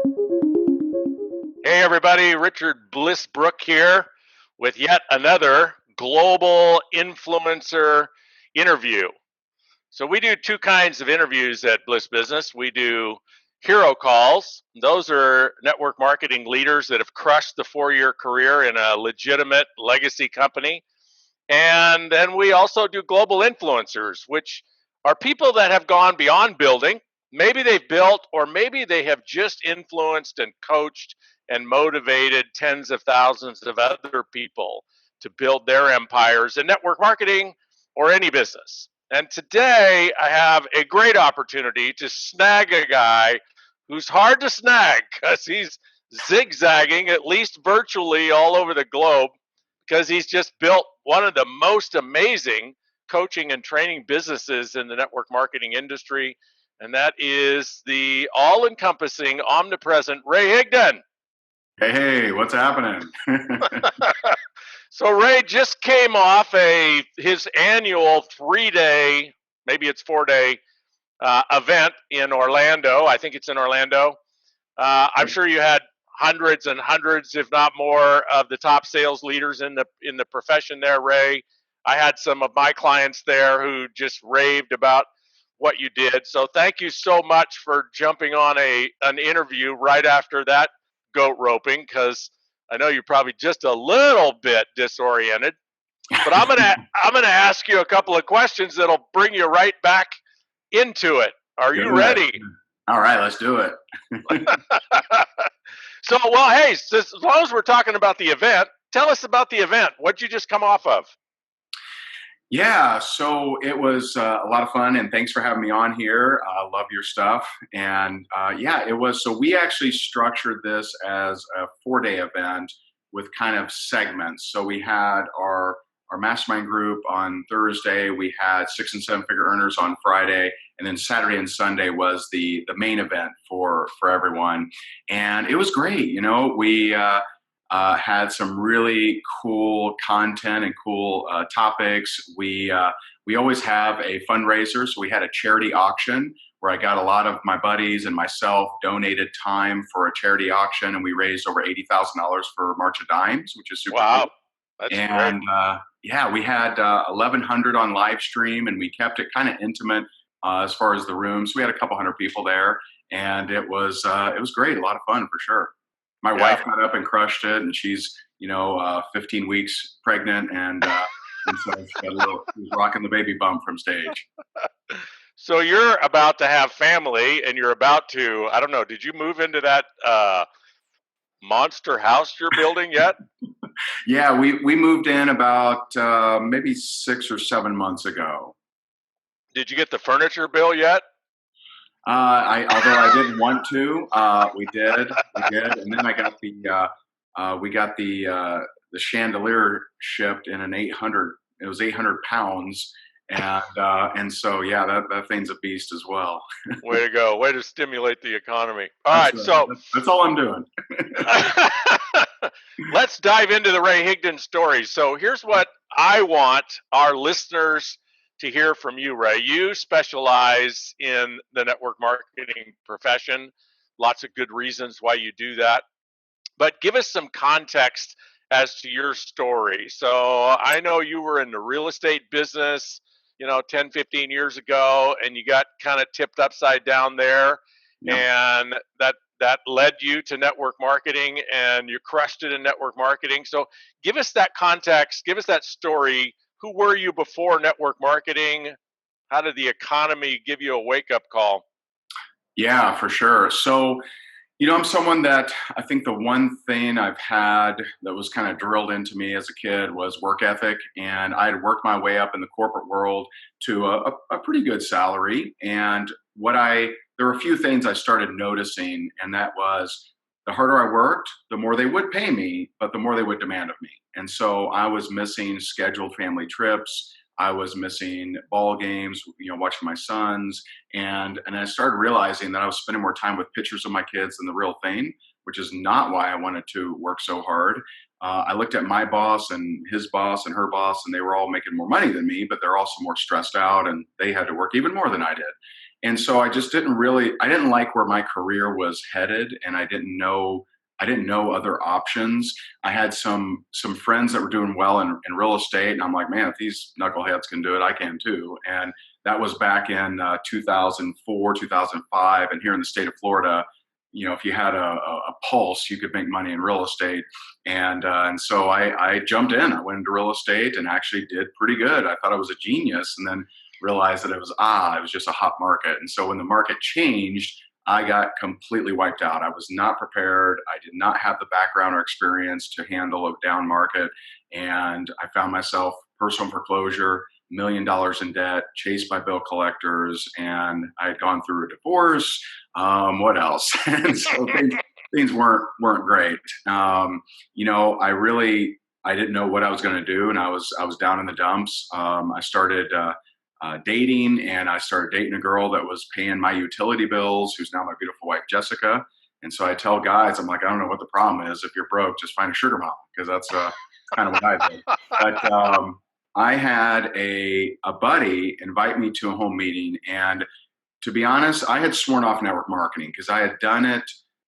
Hey everybody, Richard Bliss Brooke here with yet another global influencer interview. So we do two kinds of interviews at Bliss Business. We do hero calls. Those are network marketing leaders that have crushed the 4-year career in a legitimate legacy company. And then we also do global influencers, which are people that have gone beyond building. Maybe they've built, or maybe they have just influenced and coached and motivated tens of thousands of other people to build their empires in network marketing or any business. And today I have a great opportunity to snag a guy who's hard to snag because he's zigzagging, at least virtually, all over the globe because he's just built one of the most amazing coaching and training businesses in the network marketing industry. And that is the all encompassing, omnipresent Ray Higdon. Hey, what's happening? So Ray just came off his annual 3-day, maybe it's 4-day event in Orlando. I think it's in Orlando. I'm sure you had hundreds and hundreds, if not more, of the top sales leaders in the profession there, Ray. I had some of my clients there who just raved about what you did. So thank you so much for jumping on an interview right after that goat roping, because I know you're probably just a little bit disoriented. But I'm gonna ask you a couple of questions that'll bring you right back into it. Are you ready? All right, let's do it. So, well, hey, as long as we're talking about the event, tell us about the event. What'd you just come off of? Yeah, so it was a lot of fun, and thanks for having me on here. I love your stuff. And yeah, it was. So we actually structured this as a 4-day event with kind of segments. So we had our mastermind group on Thursday. We had 6 and 7 figure earners on Friday, and then Saturday and Sunday was the main event for everyone. And it was great. You know, we had some really cool content and cool topics. We always have a fundraiser, so we had a charity auction where I got a lot of my buddies and myself donated time for a charity auction, and we raised over $80,000 for March of Dimes, which is super Wow, cool. that's And great. yeah, we had 1,100 on live stream, and we kept it kind of intimate as far as the rooms. We had a couple hundred people there, and it was great, a lot of fun for sure. My Yeah. wife got up and crushed it, and she's 15 weeks pregnant, and so she was rocking the baby bump from stage. So you're about to have family, and you're about to, I don't know, did you move into that monster house you're building yet? Yeah, we moved in about maybe 6 or 7 months ago. Did you get the furniture bill yet? Although I didn't want to, we did, and then we got the chandelier shipped in an 800. It was 800 pounds, and so yeah, that thing's a beast as well. Way to go! Way to stimulate the economy. All right, so that's all I'm doing. let's dive into the Ray Higdon story. So here's what I want our listeners to hear from you, Ray. You specialize in the network marketing profession. Lots of good reasons why you do that. But give us some context as to your story. So I know you were in the real estate business, 10, 15 years ago, and you got kind of tipped upside down there. Yep. And that led you to network marketing, and you crushed it in network marketing. So give us that context, give us that story. Who were you before network marketing? How did the economy give you a wake-up call? Yeah, for sure. So, I'm someone that I think the one thing I've had that was kind of drilled into me as a kid was work ethic. And I'd worked my way up in the corporate world to a pretty good salary. And there were a few things I started noticing, and that was the harder I worked, the more they would pay me, but the more they would demand of me. And so I was missing scheduled family trips. I was missing ball games, watching my sons. And I started realizing that I was spending more time with pictures of my kids than the real thing, which is not why I wanted to work so hard. I looked at my boss and his boss and her boss, and they were all making more money than me, but they're also more stressed out, and they had to work even more than I did. And so I just I didn't like where my career was headed, and I didn't know other options. I had some friends that were doing well in real estate, and I'm like, man, if these knuckleheads can do it, I can too. And that was back in 2004, 2005, and here in the state of Florida, if you had a pulse, you could make money in real estate. And so I jumped in. I went into real estate and actually did pretty good. I thought I was a genius, and then realized that it was just a hot market. And so when the market changed, I got completely wiped out. I was not prepared. I did not have the background or experience to handle a down market. And I found myself personal foreclosure, $1 million in debt, chased by bill collectors, and I had gone through a divorce. What else? And so things weren't great. I didn't know what I was going to do, and I was down in the dumps. I started dating, and I started dating a girl that was paying my utility bills, who's now my beautiful wife, Jessica. And so I tell guys, I'm like, I don't know what the problem is. If you're broke, just find a sugar mama, because that's kind of what I did. But I had a buddy invite me to a home meeting, and to be honest, I had sworn off network marketing because I had done it.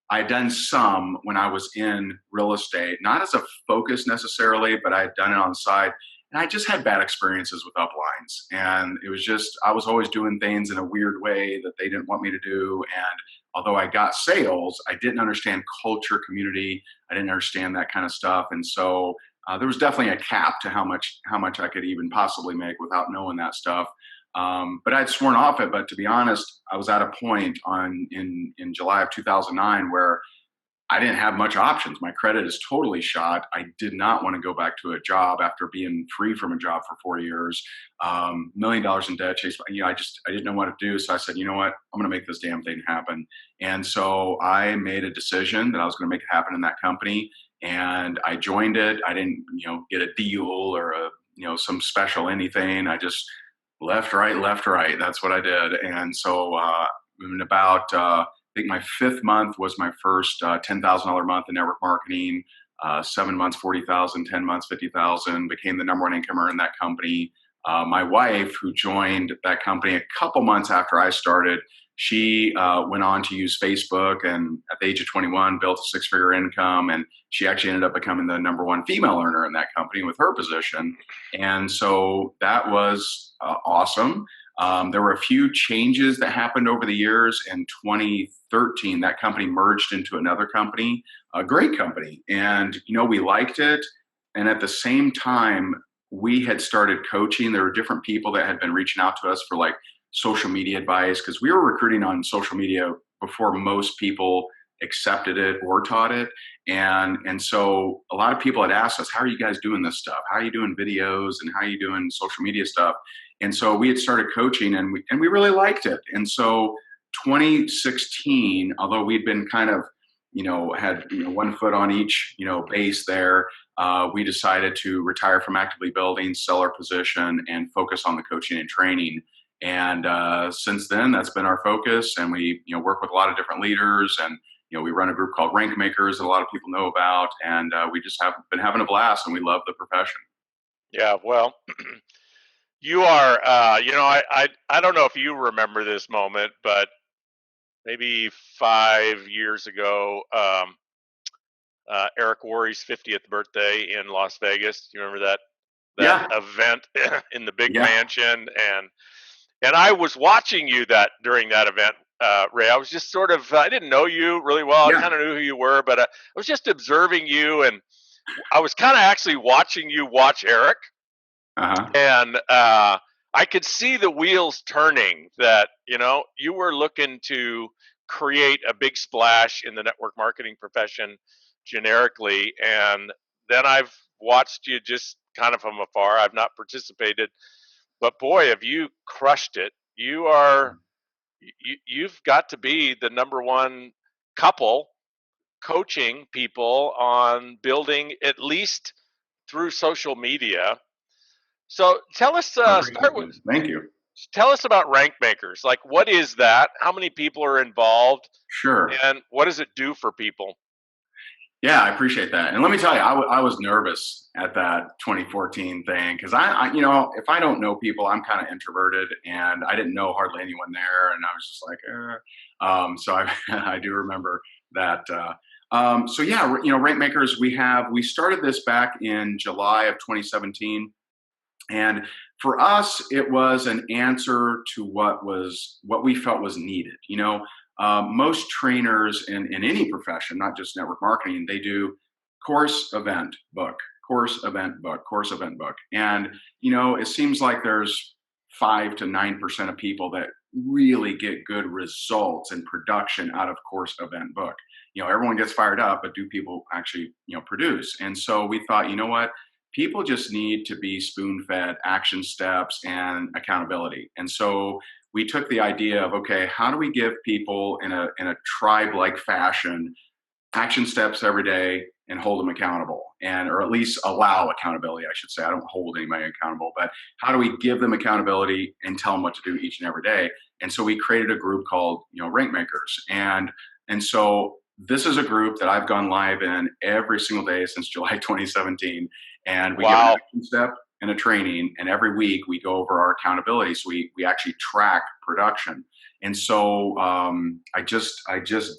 I had done some when I was in real estate, not as a focus necessarily, but I had done it on the side. And I just had bad experiences with uplines. And it was just, I was always doing things in a weird way that they didn't want me to do. And although I got sales, I didn't understand culture, community. I didn't understand that kind of stuff. And so there was definitely a cap to how much I could even possibly make without knowing that stuff. But I'd sworn off it. But to be honest, I was at a point in July of 2009 where I didn't have much options. My credit is totally shot. I did not want to go back to a job after being free from a job for 4 years. $1 million in debt, chase. I didn't know what to do. So I said, you know what? I'm going to make this damn thing happen. And so I made a decision that I was going to make it happen in that company, and I joined it. I didn't, get a deal or some special anything. I just left, right. That's what I did. And so in about I think my 5th month was my first $10,000 month in network marketing. 7 months, 40,000, 10 months, 50,000. Became the number one income earner in that company. My wife, who joined that company a couple months after I started, she went on to use Facebook, and at the age of 21, built a 6-figure income. And she actually ended up becoming the number one female earner in that company with her position. And so that was awesome. There were a few changes that happened over the years. In 2013, that company merged into another company, a great company. And, we liked it. And at the same time, we had started coaching. There were different people that had been reaching out to us for like social media advice, because we were recruiting on social media before most people accepted it or taught it. And so a lot of people had asked us, how are you guys doing this stuff? How are you doing videos, and how are you doing social media stuff? And so we had started coaching, and we really liked it. And so 2016, although we'd been kind of, had one foot on each, base there, we decided to retire from actively building, sell our position, and focus on the coaching and training. And since then, that's been our focus. And we, work with a lot of different leaders, and we run a group called Rank Makers that a lot of people know about. And we just have been having a blast, and we love the profession. Yeah, well, you are, I don't know if you remember this moment, but maybe 5 years ago, Eric Worre's 50th birthday in Las Vegas. You remember that event in the big mansion? And I was watching you during that event, Ray. I was just sort of, I didn't know you really well. I kind of knew who you were, but I was just observing you, and I was kind of actually watching you watch Eric. And I could see the wheels turning, that, you were looking to create a big splash in the network marketing profession generically. And then I've watched you just kind of from afar. I've not participated, but boy, have you crushed it. You've got to be the number one couple coaching people on building, at least through social media. So tell us, Thank you. Tell us about Rank Makers. Like, what is that? How many people are involved? Sure. And what does it do for people? Yeah, I appreciate that. And let me tell you, I was nervous at that 2014 thing because you know, if I don't know people, I'm kind of introverted, and I didn't know hardly anyone there, and I was just like, so I I do remember that. So yeah, you know, Rank Makers, we started this back in July of 2017, and for us, it was an answer to what we felt was needed. You know, most trainers in any profession, not just network marketing, they do course, event, book, course, event, book, course, event, book, and you know, it seems like there's 5 to 9% of people that really get good results and production out of course, event, book. You know, everyone gets fired up, but do people actually, you know, produce? And so we thought, you know what, people just need to be spoon fed action steps and accountability. And so we took the idea of, okay, how do we give people in a tribe like fashion action steps every day and hold them accountable, and or at least allow accountability, I should say. I don't hold anybody accountable, but how do we give them accountability and tell them what to do each and every day? And so we created a group called, you know, Rank Makers. And so this is a group that I've gone live in every single day since July 2017. And we give an Wow. action step and a training. And every week we go over our accountability. So we actually track production. And so I just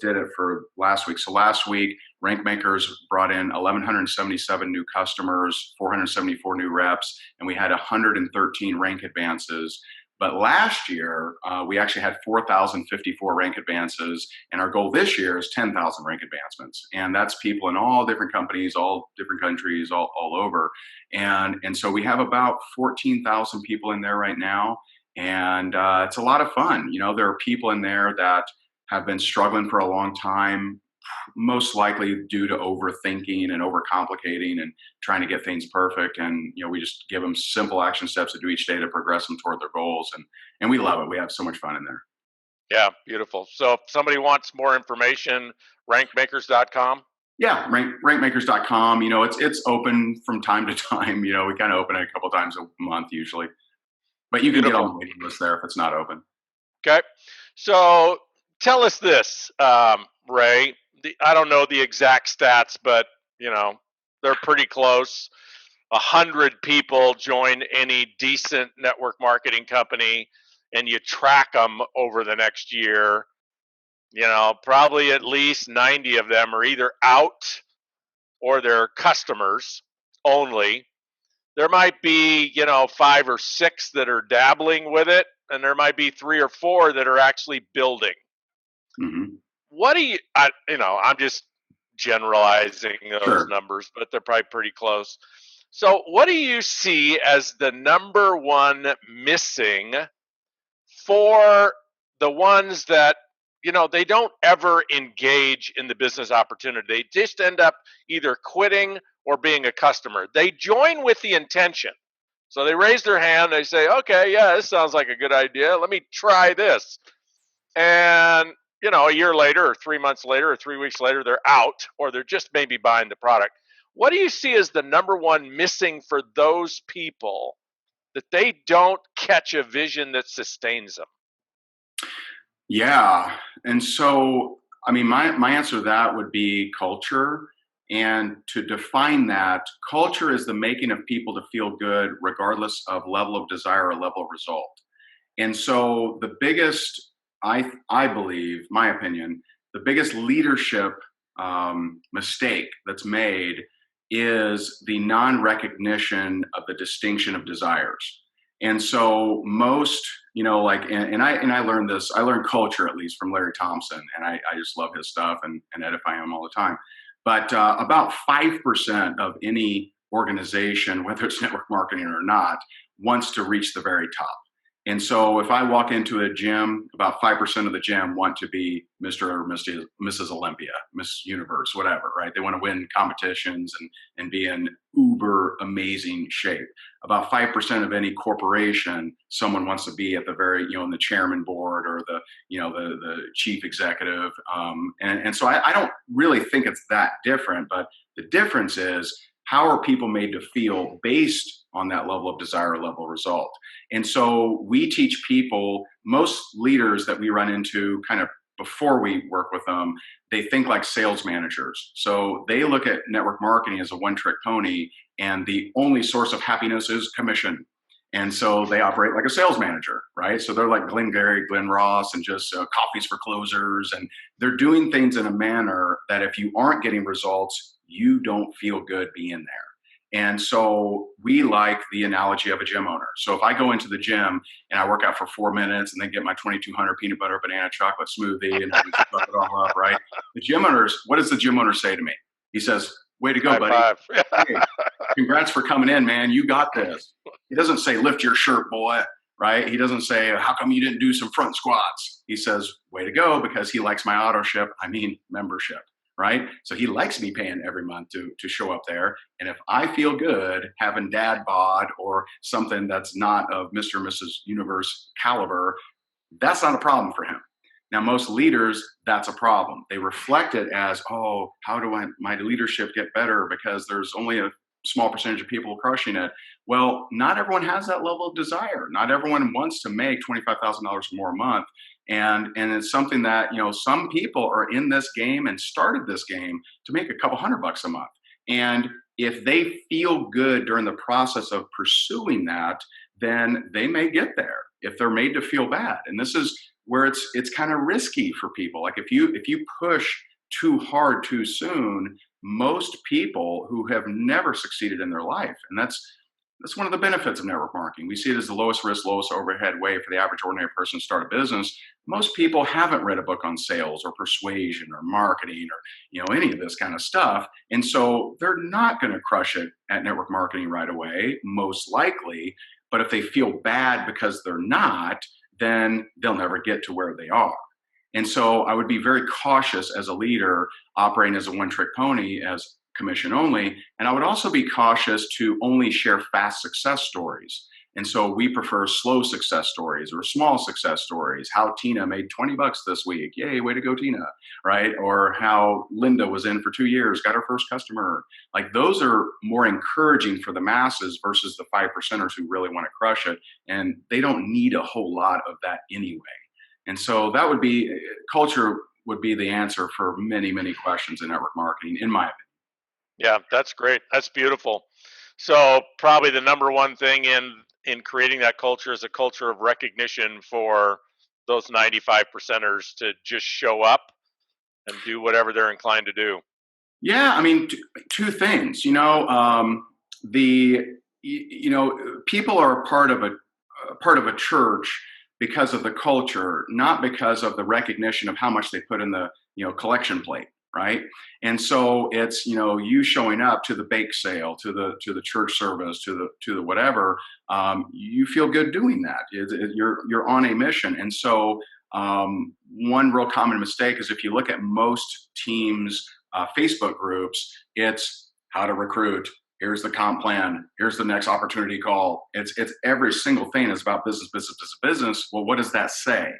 did it for last week. So last week, Rank Makers brought in 1,177 new customers, 474 new reps, and we had 113 rank advances. But last year, we actually had 4,054 rank advances, and our goal this year is 10,000 rank advancements. And that's people in all different companies, all different countries, all over. And so we have about 14,000 people in there right now, and it's a lot of fun. You know, there are people in there that have been struggling for a long time, most likely due to overthinking and overcomplicating and trying to get things perfect. And you know, we just give them simple action steps to do each day to progress them toward their goals. And we love it. We have so much fun in there. Yeah, beautiful. So if somebody wants more information, rankmakers.com. Yeah, rankmakers.com. You know, it's open from time to time. You know, we kind of open it a couple times a month usually, but you can get on Beautiful. the waiting list there if it's not open. Okay. So tell us this, Ray. I don't know the exact stats, but you know they're pretty close. 100 people join any decent network marketing company, and you track them over the next year. You know, probably at least 90 of them are either out or they're customers only. There might be, you know, 5 or 6 that are dabbling with it, and there might be 3 or 4 that are actually building. Hmm. What do you, you know, I'm just generalizing those Sure. numbers, but they're probably pretty close. So, what do you see as the number one missing for the ones that, you know, they don't ever engage in the business opportunity? They just end up either quitting or being a customer. They join with the intention. So they raise their hand, they say, okay, yeah, this sounds like a good idea. Let me try this. And, you know, a year later or 3 months later or 3 weeks later, they're out or they're just maybe buying the product. What do you see as the number one missing for those people that they don't catch a vision that sustains them? Yeah. And so, I mean, my answer to that would be culture. And to define that, culture is the making of people to feel good, regardless of level of desire or level of result. And so, the biggest, I believe, my opinion, the biggest leadership mistake that's made is the non recognition of the distinction of desires. And so most, you know, like, and I learned this, I learned culture at least from Larry Thompson, and I just love his stuff and edify him all the time. But about 5% of any organization, whether it's network marketing or not, wants to reach the very top. And so if I walk into a gym, about 5% of the gym want to be Mr. or Mrs. Olympia, Miss Universe, whatever, right? They want to win competitions and be in uber amazing shape. About 5% of any corporation, someone wants to be at the very, you know, in the chairman board or the, you know, the chief executive. And so I don't really think it's that different, but the difference is how are people made to feel based on that level of desire or level of result. And so we teach people, most leaders that we run into kind of before we work with them, they think like sales managers. So they look at network marketing as a one-trick pony, and the only source of happiness is commission. And so they operate like a sales manager, right? So they're like Glenn Gary, Glenn Ross, and just coffees for closers. And they're doing things in a manner that if you aren't getting results, you don't feel good being there. And so we like the analogy of a gym owner. So if I go into the gym and I work out for 4 minutes and then get my 2200 peanut butter banana chocolate smoothie and I fuck it all up, right? The gym owners, what does the gym owner say to me? He says, "Way to go, High buddy. five. Hey, congrats for coming in, man. You got this." He doesn't say, "Lift your shirt, boy," right? He doesn't say, "How come you didn't do some front squats?" He says, "Way to go," because he likes my membership, right? So he likes me paying every month to show up there. And if I feel good having dad bod or something that's not of Mr. and Mrs. Universe caliber, that's not a problem for him. Now, most leaders, that's a problem. They reflect it as, "Oh, how do my leadership get better? Because there's only a small percentage of people crushing it." Well, not everyone has that level of desire. Not everyone wants to make $25,000 more a month. And it's something that, some people are in this game and started this game to make a couple $100 a month. And if they feel good during the process of pursuing that, then they may get there if they're made to feel bad. And this is where it's kind of risky for people. Like if you push too hard too soon, most people who have never succeeded in their life, and that's one of the benefits of network marketing. We see it as the lowest risk, lowest overhead way for the average ordinary person to start a business. Most people haven't read a book on sales or persuasion or marketing or any of this kind of stuff, and so they're not going to crush it at network marketing right away, most likely. But if they feel bad because they're not, then they'll never get to where they are. And so I would be very cautious as a leader operating as a one-trick pony, as commission only. And I would also be cautious to only share fast success stories. And so we prefer slow success stories or small success stories. How Tina made $20 this week. Yay, way to go, Tina. Right? Or how Linda was in for 2 years, got her first customer. Like those are more encouraging for the masses versus the 5%ers who really want to crush it. And they don't need a whole lot of that anyway. And so that would be, culture would be the answer for many, many questions in network marketing, in my opinion. Yeah, that's great. That's beautiful. So probably the number one thing in creating that culture is a culture of recognition for those 95%ers to just show up and do whatever they're inclined to do. Yeah, I mean, two things. People are a part of a church because of the culture, not because of the recognition of how much they put in the collection plate, right? And so it's you showing up to the bake sale, to the church service, to the whatever. You feel good doing that. You're on a mission, and so one real common mistake is if you look at most teams' Facebook groups, it's how to recruit. Here's the comp plan. Here's the next opportunity call. It's every single thing is about business, business, business, business. Well, what does that say?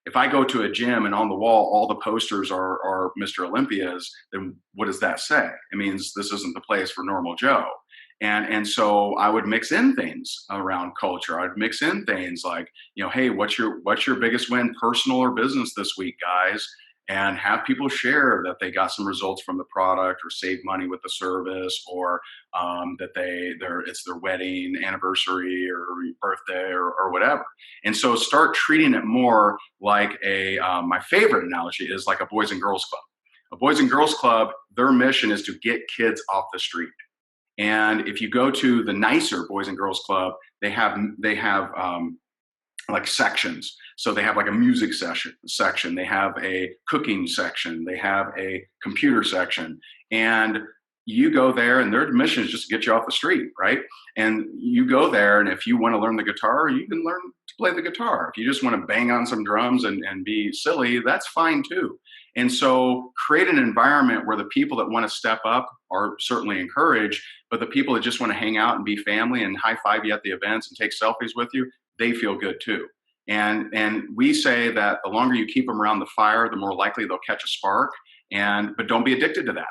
If I go to a gym and on the wall, all the posters are Mr. Olympias, then what does that say? It means this isn't the place for normal Joe. And so I would mix in things around culture. I'd mix in things like, hey, what's your biggest win, personal or business this week, guys? And have people share that they got some results from the product or save money with the service, or that it's their wedding anniversary or birthday or whatever. And so start treating it more like my favorite analogy is like a Boys and Girls Club. A Boys and Girls Club, their mission is to get kids off the street. And if you go to the nicer Boys and Girls Club, they have like sections. So they have like a music section, they have a cooking section, they have a computer section, and you go there and their mission is just to get you off the street, right? And you go there, and if you want to learn the guitar, you can learn to play the guitar. If you just want to bang on some drums and be silly, that's fine too. And so create an environment where the people that want to step up are certainly encouraged, but the people that just want to hang out and be family and high five you at the events and take selfies with you, they feel good too. And we say that the longer you keep them around the fire, the more likely they'll catch a spark. But don't be addicted to that.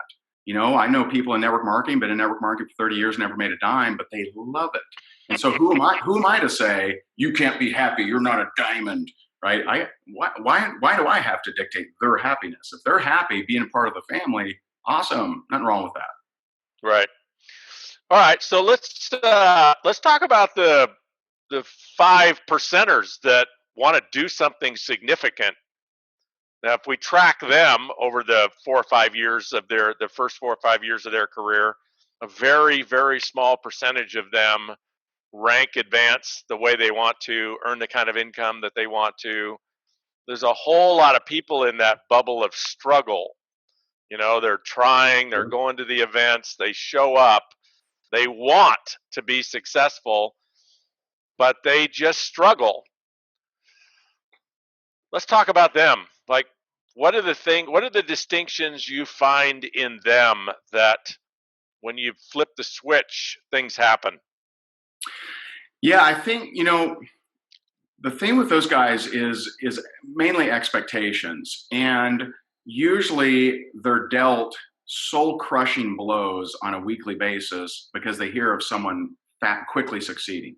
I know people in network marketing, been in network marketing for 30 years, never made a dime, but they love it. And so who am I to say you can't be happy? You're not a diamond. right? Why do I have to dictate their happiness? If they're happy being a part of the family, awesome, nothing wrong with that. Right. All right. So let's talk about the 5%ers that want to do something significant. Now, if we track them over the 4 or 5 years of the first 4 or 5 years of their career, a very, very small percentage of them rank advance the way they want to, earn the kind of income that they want to. There's a whole lot of people in that bubble of struggle. They're trying, they're going to the events, they show up, they want to be successful, but they just struggle. Let's talk about them. Like, what are the distinctions you find in them that when you flip the switch, things happen? Yeah, I think, the thing with those guys is mainly expectations. And usually they're dealt soul crushing blows on a weekly basis because they hear of someone quickly succeeding.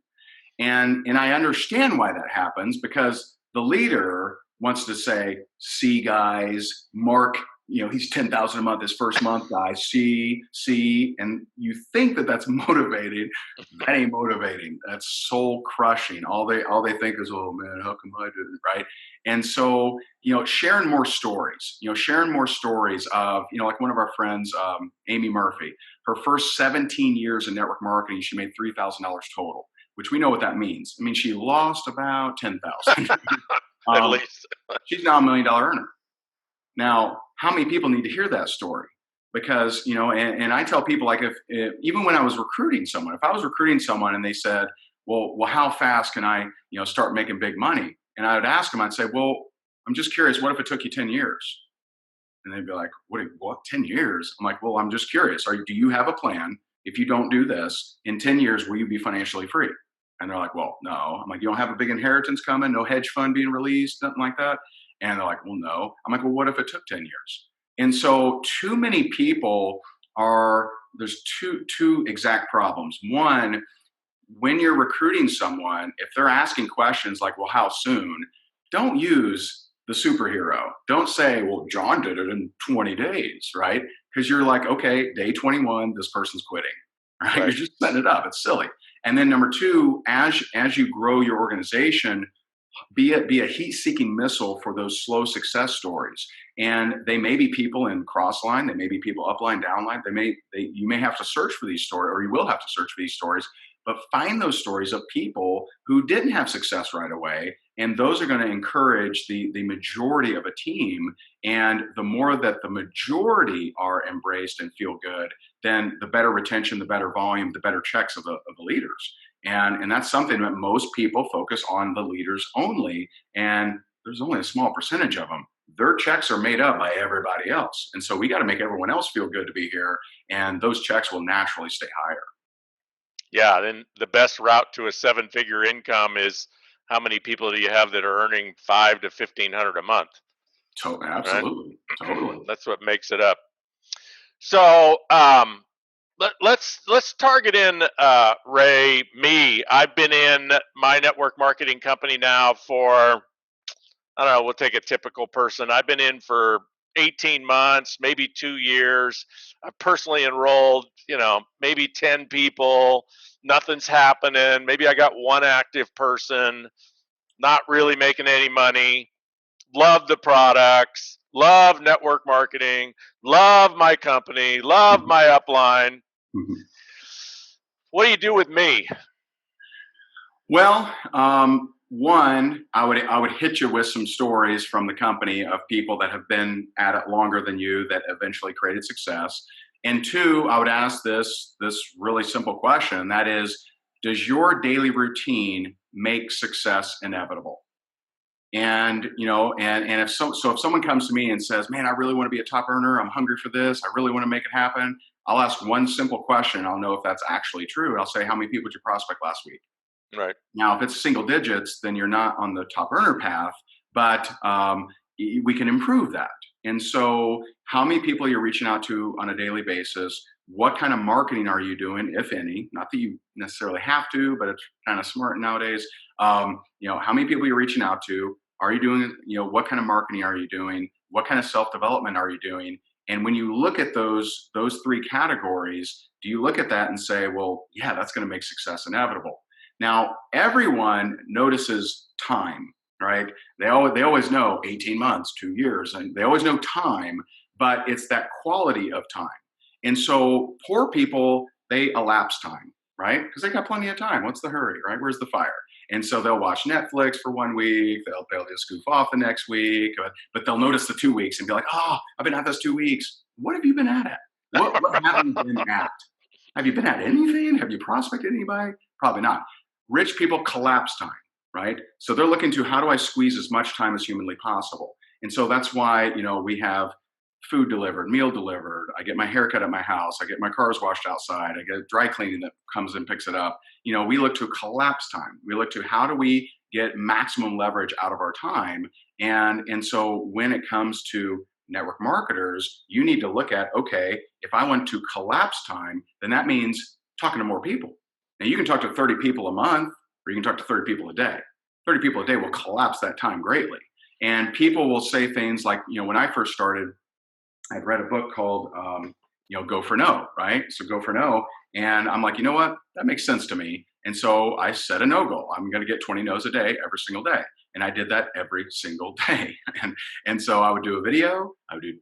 And I understand why that happens, because the leader wants to say, see guys, Mark, he's 10,000 a month, his first month, guys, see, and you think that that's motivating. That ain't motivating. That's soul crushing. All they think is, oh man, how come I didn't, right? And so, sharing more stories of, like one of our friends, Amy Murphy, her first 17 years in network marketing, she made $3,000 total, which we know what that means. I mean, she lost about 10,000. At least. She's now $1 million earner. Now, how many people need to hear that story? Because, and I tell people, like, if even when I was recruiting someone, if I was recruiting someone and they said, well, how fast can I, start making big money? And I would ask them, I'd say, well, I'm just curious, what if it took you 10 years? And they'd be like, what, 10 years? I'm like, well, I'm just curious. Do you have a plan? If you don't do this, in 10 years, will you be financially free? And they're like, well, no. I'm like, you don't have a big inheritance coming, no hedge fund being released, nothing like that? And they're like, well, no. I'm like, well, what if it took 10 years? And so too many people there's two exact problems. One, when you're recruiting someone, if they're asking questions like, well, how soon? Don't use the superhero. Don't say, well, John did it in 20 days, right? Because you're like, okay, day 21, this person's quitting, right? You're just setting it up. It's silly. And then number two, as you grow your organization, be a heat-seeking missile for those slow success stories. And they may be people in crossline, they may be people upline, downline. You may have to search for these stories, or you will have to search for these stories. But find those stories of people who didn't have success right away, and those are going to encourage the majority of a team. And the more that the majority are embraced and feel good, then the better retention, the better volume, the better checks of the leaders. And that's something that most people focus on, the leaders only, and there's only a small percentage of them. Their checks are made up by everybody else. And so we got to make everyone else feel good to be here, and those checks will naturally stay higher. Yeah, then the best route to a 7-figure income is how many people do you have that are earning $500 to $1,500 a month? Absolutely, right? Totally. That's what makes it up. So let's target in Ray, me. I've been in my network marketing company now for, I don't know, we'll take a typical person. I've been in for 18 months, maybe 2 years. I personally enrolled, maybe 10 people. Nothing's happening. Maybe I got one active person, not really making any money. Love the products, love network marketing, love my company, love my upline. What do you do with me? Well, one, I would hit you with some stories from the company of people that have been at it longer than you that eventually created success. And two, I would ask this really simple question, and that is, does your daily routine make success inevitable? And if someone comes to me and says, man, I really want to be a top earner, I'm hungry for this, I really want to make it happen, I'll ask one simple question. I'll know if that's actually true. I'll say, how many people did you prospect last week? Right. Now, if it's single digits, then you're not on the top earner path, but we can improve that. And so how many people are you reaching out to on a daily basis? What kind of marketing are you doing, if any? Not that you necessarily have to, but it's kind of smart nowadays. How many people you're reaching out to? Are you doing, what kind of marketing are you doing? What kind of self-development are you doing? And when you look at those three categories, do you look at that and say, well, yeah, that's going to make success inevitable? Now, everyone notices time, right? They always know 18 months, 2 years, and they always know time, but it's that quality of time. And so poor people, they elapse time, right? Because they got plenty of time. What's the hurry, right? Where's the fire? And so they'll watch Netflix for 1 week. They'll just goof off the next week, but they'll notice the 2 weeks and be like, oh, I've been at this 2 weeks. What have you been at it? What have you been at? Have you been at anything? Have you prospected anybody? Probably not. Rich people collapse time, right? So they're looking to, how do I squeeze as much time as humanly possible? And so that's why, we have food delivered, meal delivered. I get my hair cut at my house. I get my cars washed outside. I get dry cleaning that comes and picks it up. We look to collapse time. We look to, how do we get maximum leverage out of our time? And so when it comes to network marketers, you need to look at, okay, if I want to collapse time, then that means talking to more people. Now you can talk to 30 people a month, or you can talk to 30 people a day. 30 people a day will collapse that time greatly. And people will say things like, when I first started, I'd read a book called, Go for No, right? So Go for No. And I'm like, you know what? That makes sense to me. And so I set a no goal. I'm going to get 20 no's a day every single day. And I did that every single day. And so I would do a video.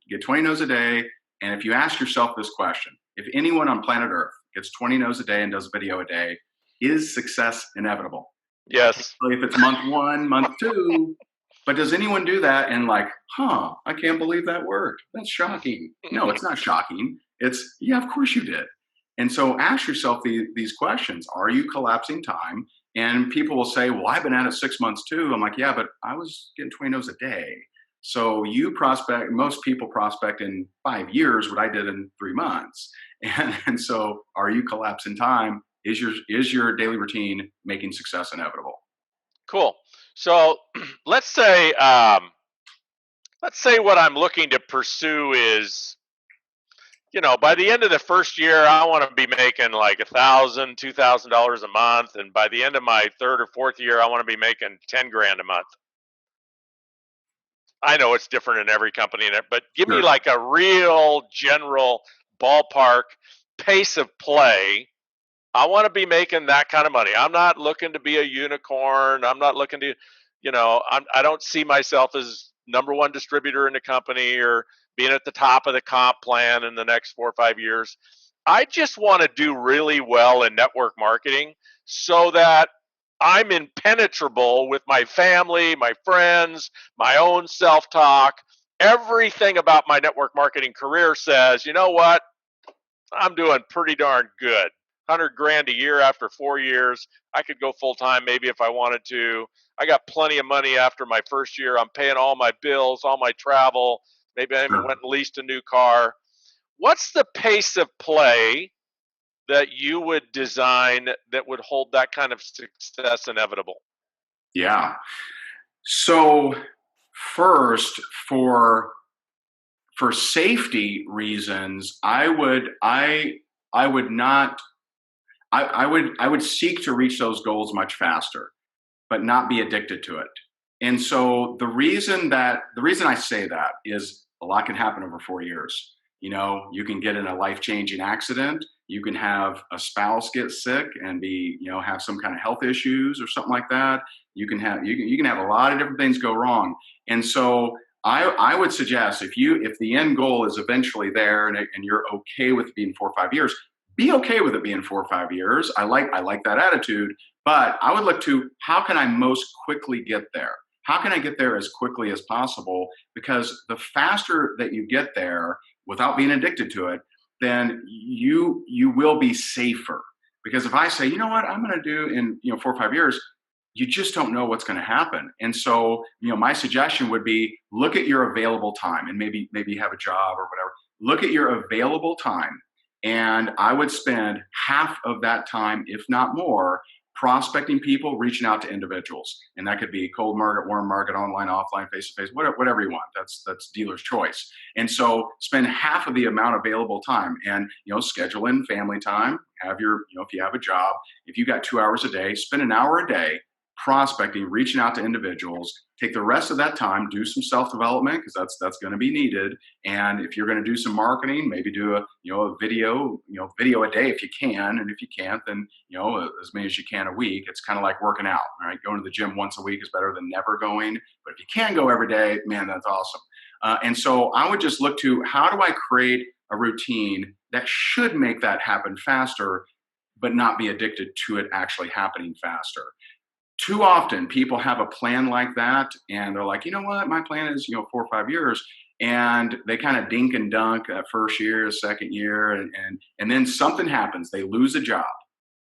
Get 20 no's a day. And if you ask yourself this question, if anyone on planet Earth gets 20 no's a day and does a video a day, is success inevitable? Yes. If it's month 1, month 2, but does anyone do that and like, I can't believe that worked. That's shocking. No, it's not shocking. It's, yeah, of course you did. And so ask yourself these questions. Are you collapsing time? And people will say, well, I've been at it 6 months too. I'm like, yeah, but I was getting 20 no's a day. So most people prospect in 5 years what I did in 3 months. And so are you collapsing time? Is your daily routine making success inevitable? Cool. So let's say what I'm looking to pursue is, by the end of the first year, I want to be making like $1,000, $2,000 a month, and by the end of my third or fourth year, I want to be making 10 grand a month. I know it's different in every company, but give me like a real general ballpark pace of play. I want to be making that kind of money. I'm not looking to be a unicorn. I'm not looking to, I don't see myself as number one distributor in the company or being at the top of the comp plan in the next 4 or 5 years. I just want to do really well in network marketing so that I'm impenetrable with my family, my friends, my own self-talk. Everything about my network marketing career says, you know what? I'm doing pretty darn good. 100 grand a year after 4 years. I could go full time maybe if I wanted to. I got plenty of money after my first year. I'm paying all my bills, all my travel. Maybe I even went and leased a new car. What's the pace of play that you would design that would hold that kind of success inevitable? Yeah. So first, for safety reasons, I would seek to reach those goals much faster, but not be addicted to it. And so the reason I say that is a lot can happen over 4 years. You can get in a life-changing accident. You can have a spouse get sick and have some kind of health issues or something like that. You can have a lot of different things go wrong. And so I would suggest if the end goal is eventually there and you're okay with it being 4 or 5 years, be okay with it being 4 or 5 years. I like that attitude, but I would look to, how can I most quickly get there? How can I get there as quickly as possible? Because the faster that you get there without being addicted to it, then you will be safer. Because if I say, you know what, I'm going to do in 4 or 5 years, you just don't know what's going to happen. And so, my suggestion would be, look at your available time, and maybe you have a job or whatever. Look at your available time. And I would spend half of that time, if not more, prospecting people, reaching out to individuals. And that could be cold market, warm market, online, offline, face-to-face, whatever you want. That's dealer's choice. And so spend half of the amount available time and, schedule in family time, have if you have a job, if you got 2 hours a day, spend an hour a day prospecting, reaching out to individuals. Take the rest of that time, do some self-development because that's going to be needed. And if you're going to do some marketing, maybe do a video a day if you can, and if you can't, then as many as you can a week. It's kind of like working out, right? Going to the gym once a week is better than never going. But if you can go every day, man, that's awesome. And so I would just look to how do I create a routine that should make that happen faster, but not be addicted to it actually happening faster. Too often people have a plan like that and they're like, you know what, my plan is 4 or 5 years, and they kind of dink and dunk that first year, second year, and then something happens, they lose a job,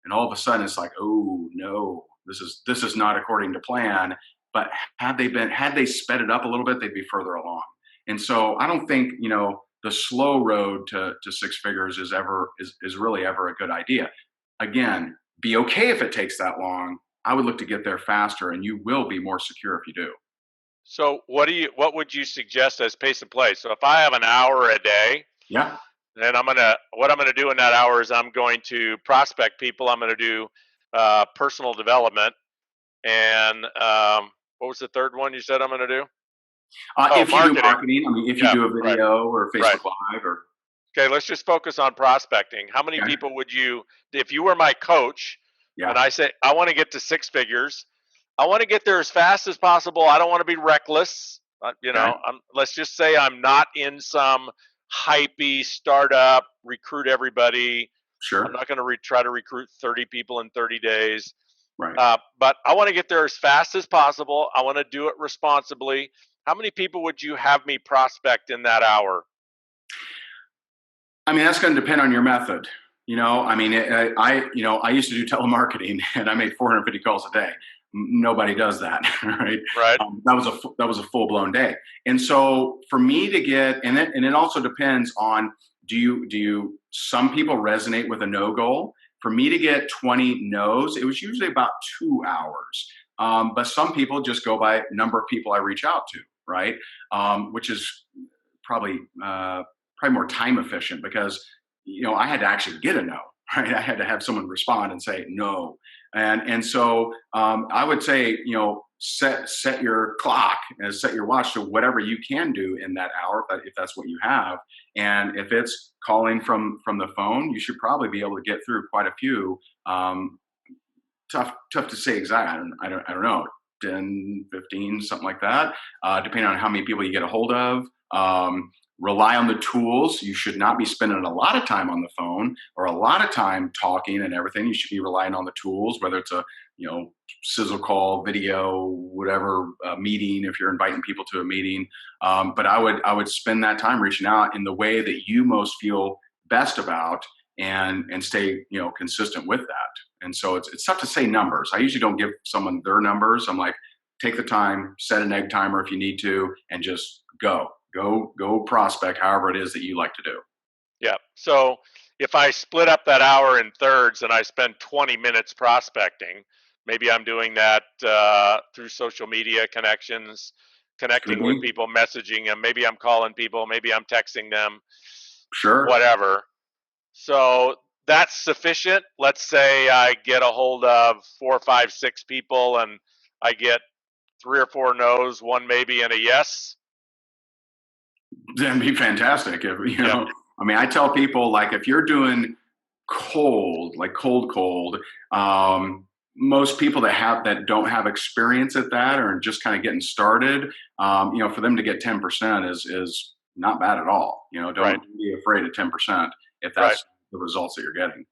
and all of a sudden it's like, oh no, this is not according to plan. But had they sped it up a little bit, they'd be further along. And so I don't think the slow road to six figures is really ever a good idea. Again, be okay if it takes that long. I would look to get there faster, and you will be more secure if you do. So what would you suggest as pace of play? So if I have an hour a day, Yeah, then what I'm gonna do in that hour is I'm going to prospect people. I'm gonna do personal development, and what was the third one you said I'm gonna do? Oh, if you do marketing. marketing, I mean, if you Yeah, do a right, video or right. Facebook Live or Okay, let's just focus on prospecting. How many okay, people would you, if you were my coach, and yeah, I say I want to get to six figures, I want to get there as fast as possible. I don't want to be reckless. okay, Let's just say I'm not in some hypey startup, recruit everybody. I'm sure, not going to try to recruit 30 people in 30 days. right. But I want to get there as fast as possible. I want to do it responsibly. How many people would you have me prospect in that hour? I mean, that's going to depend on your method. I mean, I used to do telemarketing, and I made 450 calls a day. Nobody does that, right? Right? That was a full blown day. And so for me to get, and it also depends on do you some people resonate with a no goal. For me to get 20 no's, it was usually about 2 hours. But some people just go by number of people I reach out to, right? Which is probably more time efficient because I had to actually get a no, right? I had to have someone respond and say no, and so I would say set your clock and set your watch to whatever you can do in that hour if that's what you have, and if it's calling from the phone, you should probably be able to get through quite a few. Tough to say exactly. I don't know, 10, 15, something like that, depending on how many people you get a hold of. Rely on the tools. You should not be spending a lot of time on the phone or a lot of time talking and everything. You should be relying on the tools, whether it's a sizzle call, video, whatever, meeting, if you're inviting people to a meeting. But I would spend that time reaching out in the way that you most feel best about, and stay consistent with that. And so it's tough to say numbers. I usually don't give someone their numbers. I'm like, take the time, set an egg timer if you need to, and just go prospect however it is that you like to do. Yeah. So if I split up that hour in thirds and I spend 20 minutes prospecting, maybe I'm doing that through social media connections, Could connecting with be. people, messaging them. Maybe I'm calling people. Maybe I'm texting them, Sure. whatever. So that's sufficient. Let's say I get a hold of 4, 5, 6 people and I get 3 or 4 no's, one maybe, and a yes. That'd be fantastic. If, Yep. I mean, I tell people, like, if you're doing cold, like cold, most people that don't have experience at that or just kind of getting started, for them to get 10% is not bad at all. Right. Don't be afraid of 10% if Right. that's the results that you're getting.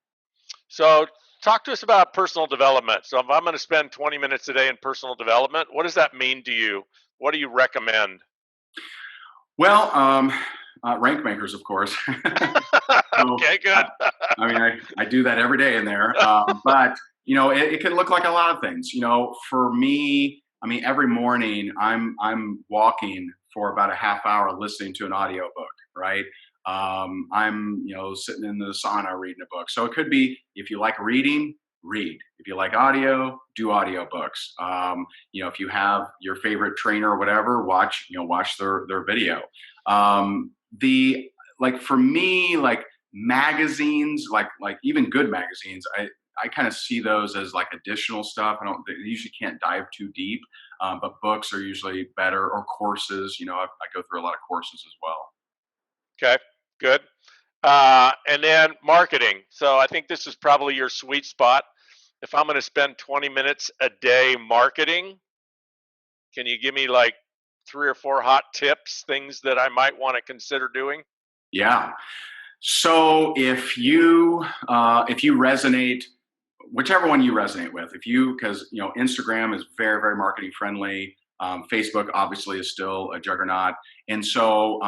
So talk to us about personal development. So if I'm going to spend 20 minutes a day in personal development, what does that mean to you? What do you recommend? Well, rank makers, of course. So Okay, good. I mean, I do that every day in there. But it can look like a lot of things. For me, I mean, every morning I'm walking for about a half hour listening to an audiobook, right? I'm sitting in the sauna reading a book. So it could be, if you like reading, read. If you like audio, do audiobooks. If you have your favorite trainer or whatever, watch their video. The like for me, like magazines, like even good magazines, I kind of see those as like additional stuff. They usually can't dive too deep, but books are usually better, or courses. I go through a lot of courses as well. Okay, good. And then marketing. So I think this is probably your sweet spot. If I'm going to spend 20 minutes a day marketing, can you give me like 3 or 4 hot tips, things that I might want to consider doing? Yeah. So if you resonate, whichever one you resonate with, because Instagram is very, very marketing friendly. Facebook obviously is still a juggernaut, and so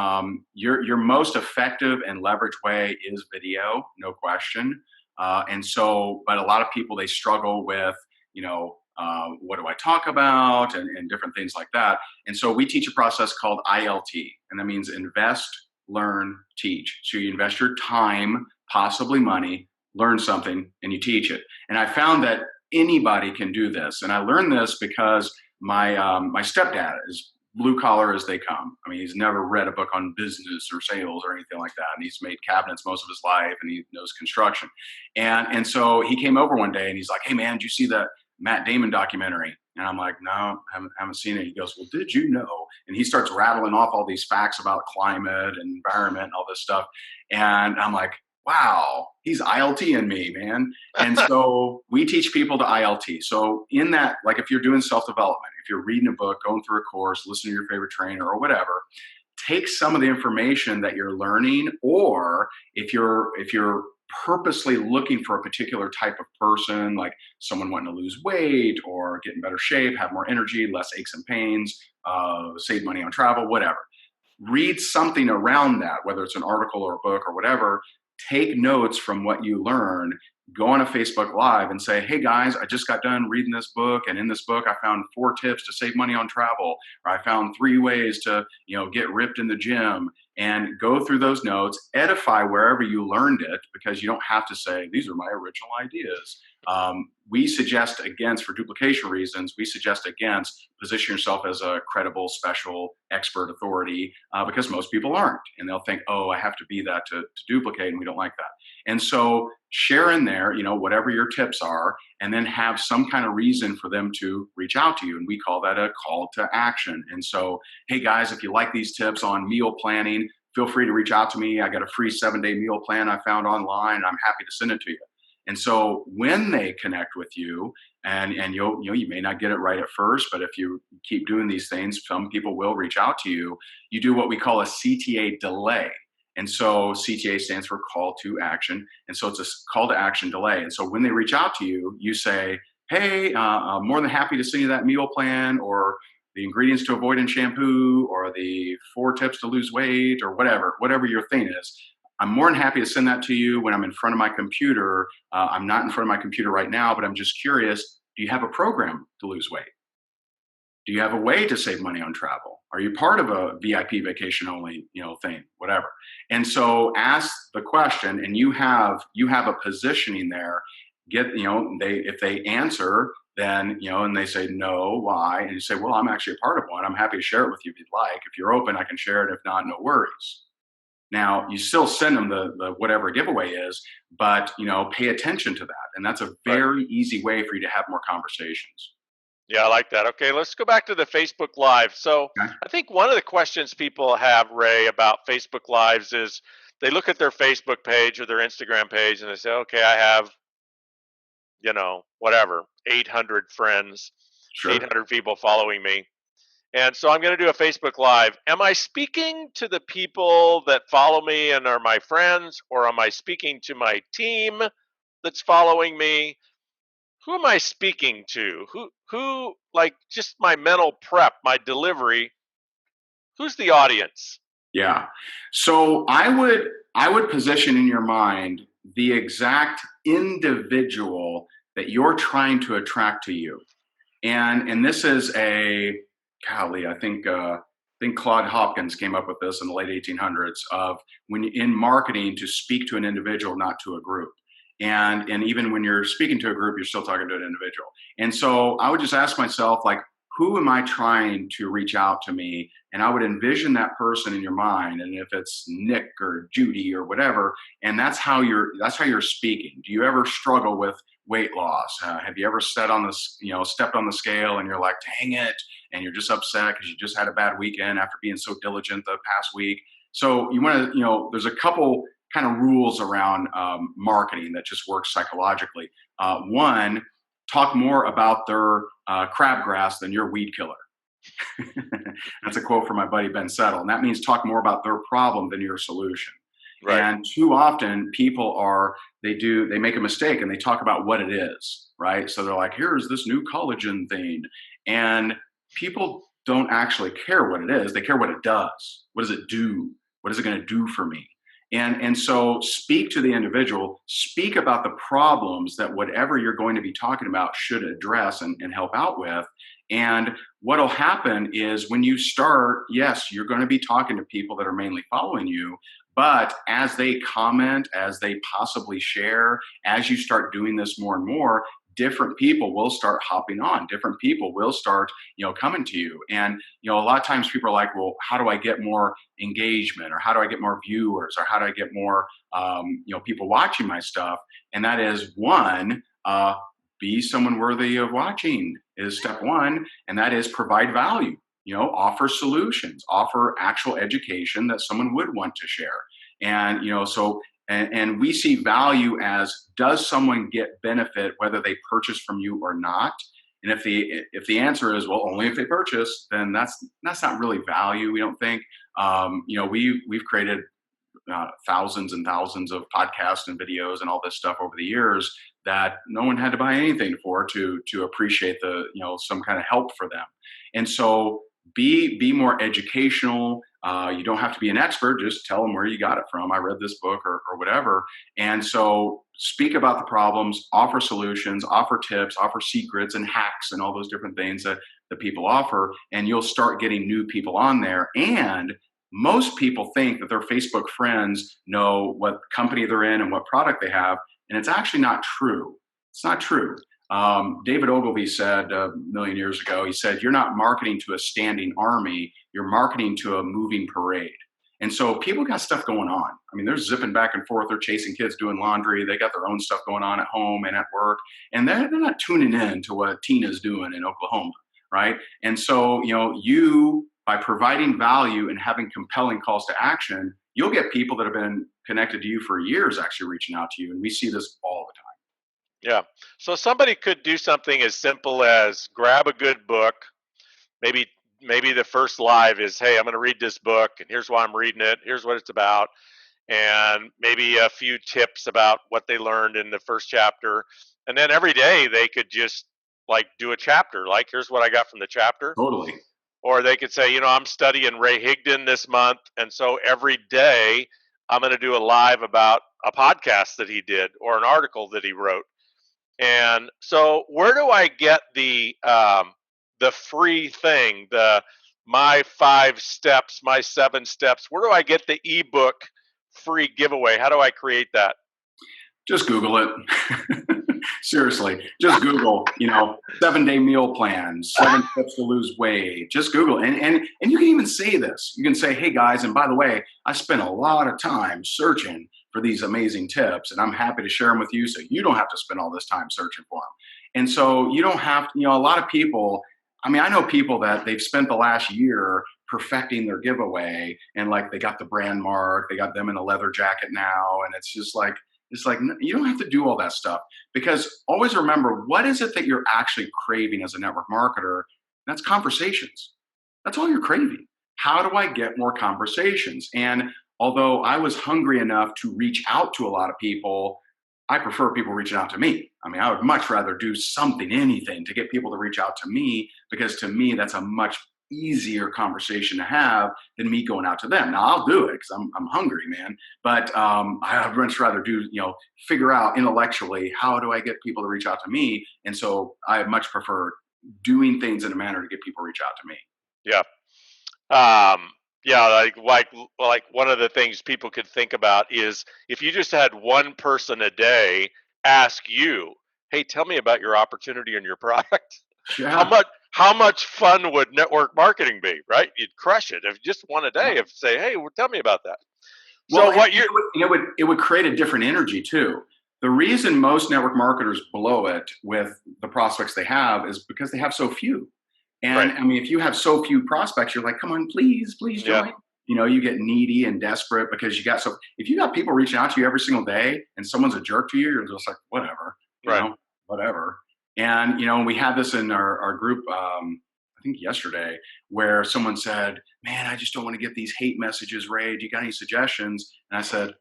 your most effective and leverage way is video, no question. But a lot of people, they struggle with what do I talk about, and different things like that. And so we teach a process called ILT, and that means invest, learn, teach. So you invest your time, possibly money, learn something, and you teach it. And I found that anybody can do this. And I learned this because my stepdad is blue collar as they come. I mean, he's never read a book on business or sales or anything like that. And he's made cabinets most of his life, and he knows construction. And so he came over one day and he's like, "Hey man, did you see the Matt Damon documentary?" And I'm like, "No, haven't seen it." He goes, "Well, did you know?" And he starts rattling off all these facts about climate and environment and all this stuff. And I'm like, wow, he's ILT-ing me, man. And so we teach people to ILT. So in that, like if you're doing self-development, if you're reading a book, going through a course, listening to your favorite trainer or whatever, take some of the information that you're learning, or if you're purposely looking for a particular type of person, like someone wanting to lose weight or get in better shape, have more energy, less aches and pains, save money on travel, whatever. Read something around that, whether it's an article or a book or whatever. Take notes from what you learn. Go on a Facebook Live and say, "Hey guys, I just got done reading this book, and in this book I found 4 tips to save money on travel, or I found 3 ways to get ripped in the gym." And go through those notes, edify wherever you learned it, because you don't have to say these are my original ideas. We suggest against, for duplication reasons, we suggest against position yourself as a credible, special, expert authority, because most people aren't. And they'll think, "Oh, I have to be that to duplicate," and we don't like that. And so share in there, whatever your tips are, and then have some kind of reason for them to reach out to you. And we call that a call to action. And so, "Hey guys, if you like these tips on meal planning, feel free to reach out to me. I got a free 7-day meal plan I found online. I'm happy to send it to you." And so when they connect with you, and you may not get it right at first, but if you keep doing these things, some people will reach out to you. You do what we call a CTA delay. And so CTA stands for call to action. And so it's a call to action delay. And so when they reach out to you, you say, "Hey, I'm more than happy to send you that meal plan, or the ingredients to avoid in shampoo, or the 4 tips to lose weight," or whatever your thing is. "I'm more than happy to send that to you when I'm in front of my computer. I'm not in front of my computer right now, but I'm just curious. Do you have a program to lose weight? Do you have a way to save money on travel? Are you part of a VIP vacation only, thing, whatever?" And so ask the question, and you have a positioning there. If they answer, then, and they say, "No, why?" And you say, "Well, I'm actually a part of one. I'm happy to share it with you if you'd like. If you're open, I can share it. If not, no worries." Now, you still send them the whatever giveaway is, but, pay attention to that. And that's a Right. very easy way for you to have more conversations. Yeah, I like that. Okay, let's go back to the Facebook Live. So Okay? I think one of the questions people have, Ray, about Facebook Lives is they look at their Facebook page or their Instagram page and they say, "Okay, I have, whatever, 800 friends, Sure. 800 people following me. And so I'm going to do a Facebook Live. Am I speaking to the people that follow me and are my friends, or am I speaking to my team that's following me? Who am I speaking to? Who like just my mental prep, my delivery, who's the audience?" Yeah. So I would position in your mind the exact individual that you're trying to attract to you. And this is golly, I think Claude Hopkins came up with this in the late 1800s, of when in marketing, to speak to an individual, not to a group. And even when you're speaking to a group, you're still talking to an individual. And so I would just ask myself, like, who am I trying to reach out to me? And I would envision that person in your mind. And if it's Nick or Judy or whatever, and that's how you're speaking. Do you ever struggle with weight loss? Have you ever stepped on the scale and you're like, dang it, and you're just upset because you just had a bad weekend after being so diligent the past week? So you want to, there's a couple kind of rules around marketing that just work psychologically. One, talk more about their crabgrass than your weed killer. That's a quote from my buddy Ben Settle. And that means talk more about their problem than your solution. Right. And too often they make a mistake and they talk about what it is, right? So they're like, here's this new collagen thing. And people don't actually care what it is. They care what it does. What does it do? What is it going to do for me? And so speak to the individual, speak about the problems that whatever you're going to be talking about should address and help out with. And what'll happen is when you start, yes, you're going to be talking to people that are mainly following you. But as they comment, as they possibly share, as you start doing this more and more, different people will start hopping on. Different people will start, coming to you. And, a lot of times people are like, well, how do I get more engagement, or how do I get more viewers, or how do I get more, people watching my stuff? And that is one, be someone worthy of watching is step one. And that is provide value, offer solutions, offer actual education that someone would want to share. And, and we see value as, does someone get benefit whether they purchase from you or not? And if the answer is, well, only if they purchase, then that's not really value, we don't think. We've created thousands and thousands of podcasts and videos and all this stuff over the years that no one had to buy anything for to appreciate the, some kind of help for them. And so be more educational. You don't have to be an expert. Just tell them where you got it from. I read this book or whatever. And so speak about the problems, offer solutions, offer tips, offer secrets and hacks and all those different things that people offer. And you'll start getting new people on there. And most people think that their Facebook friends know what company they're in and what product they have. And it's actually not true. It's not true. David Ogilvy said a million years ago, he said, you're not marketing to a standing army, you're marketing to a moving parade. And so people got stuff going on. I mean, they're zipping back and forth, they're chasing kids doing laundry, they got their own stuff going on at home and at work, and they're not tuning in to what Tina's doing in Oklahoma, right? And so, you, by providing value and having compelling calls to action, you'll get people that have been connected to you for years actually reaching out to you. And we see this all the time. Yeah. So somebody could do something as simple as grab a good book. Maybe the first live is, hey, I'm going to read this book, and here's why I'm reading it. Here's what it's about. And maybe a few tips about what they learned in the first chapter. And then every day they could just like do a chapter. Like, here's what I got from the chapter. Totally. Or they could say, I'm studying Ray Higdon this month. And so every day I'm going to do a live about a podcast that he did or an article that he wrote. And so where do I get the free thing, my 5 steps, my 7 steps? Where do I get the ebook free giveaway? How do I create that? Just Google it. Seriously, just Google, 7-day meal plan, 7 steps to lose weight. Just Google. And you can even say this. You can say, hey guys, and by the way, I spent a lot of time searching for these amazing tips, and I'm happy to share them with you so you don't have to spend all this time searching for them. And so you don't have to, a lot of people, I know people that they've spent the last year perfecting their giveaway, and like they got the brand mark, they got them in a leather jacket now, and it's like, you don't have to do all that stuff, because always remember, what is it that you're actually craving as a network marketer? That's conversations. That's all you're craving. How do I get more conversations? And although I was hungry enough to reach out to a lot of people, I prefer people reaching out to me. I would much rather do something, anything to get people to reach out to me, because to me, that's a much easier conversation to have than me going out to them. Now I'll do it because I'm hungry, man. But I'd much rather figure out intellectually, how do I get people to reach out to me? And so I much prefer doing things in a manner to get people to reach out to me. Yeah. Like one of the things people could think about is if you just had one person a day ask you, hey, tell me about your opportunity and your product. Yeah. How much fun would network marketing be, right? You'd crush it if just one a day. If say, hey, tell me about that. Well, so it would create a different energy too. The reason most network marketers blow it with the prospects they have is because they have so few. And Right. I mean, if you have so few prospects, you're like, come on, please Yeah. join. You get needy and desperate because if you got people reaching out to you every single day and someone's a jerk to you, you're just like, whatever, Right. whatever. And, we had this in our group, I think yesterday, where someone said, man, I just don't want to get these hate messages, Ray. Do you got any suggestions? And I said,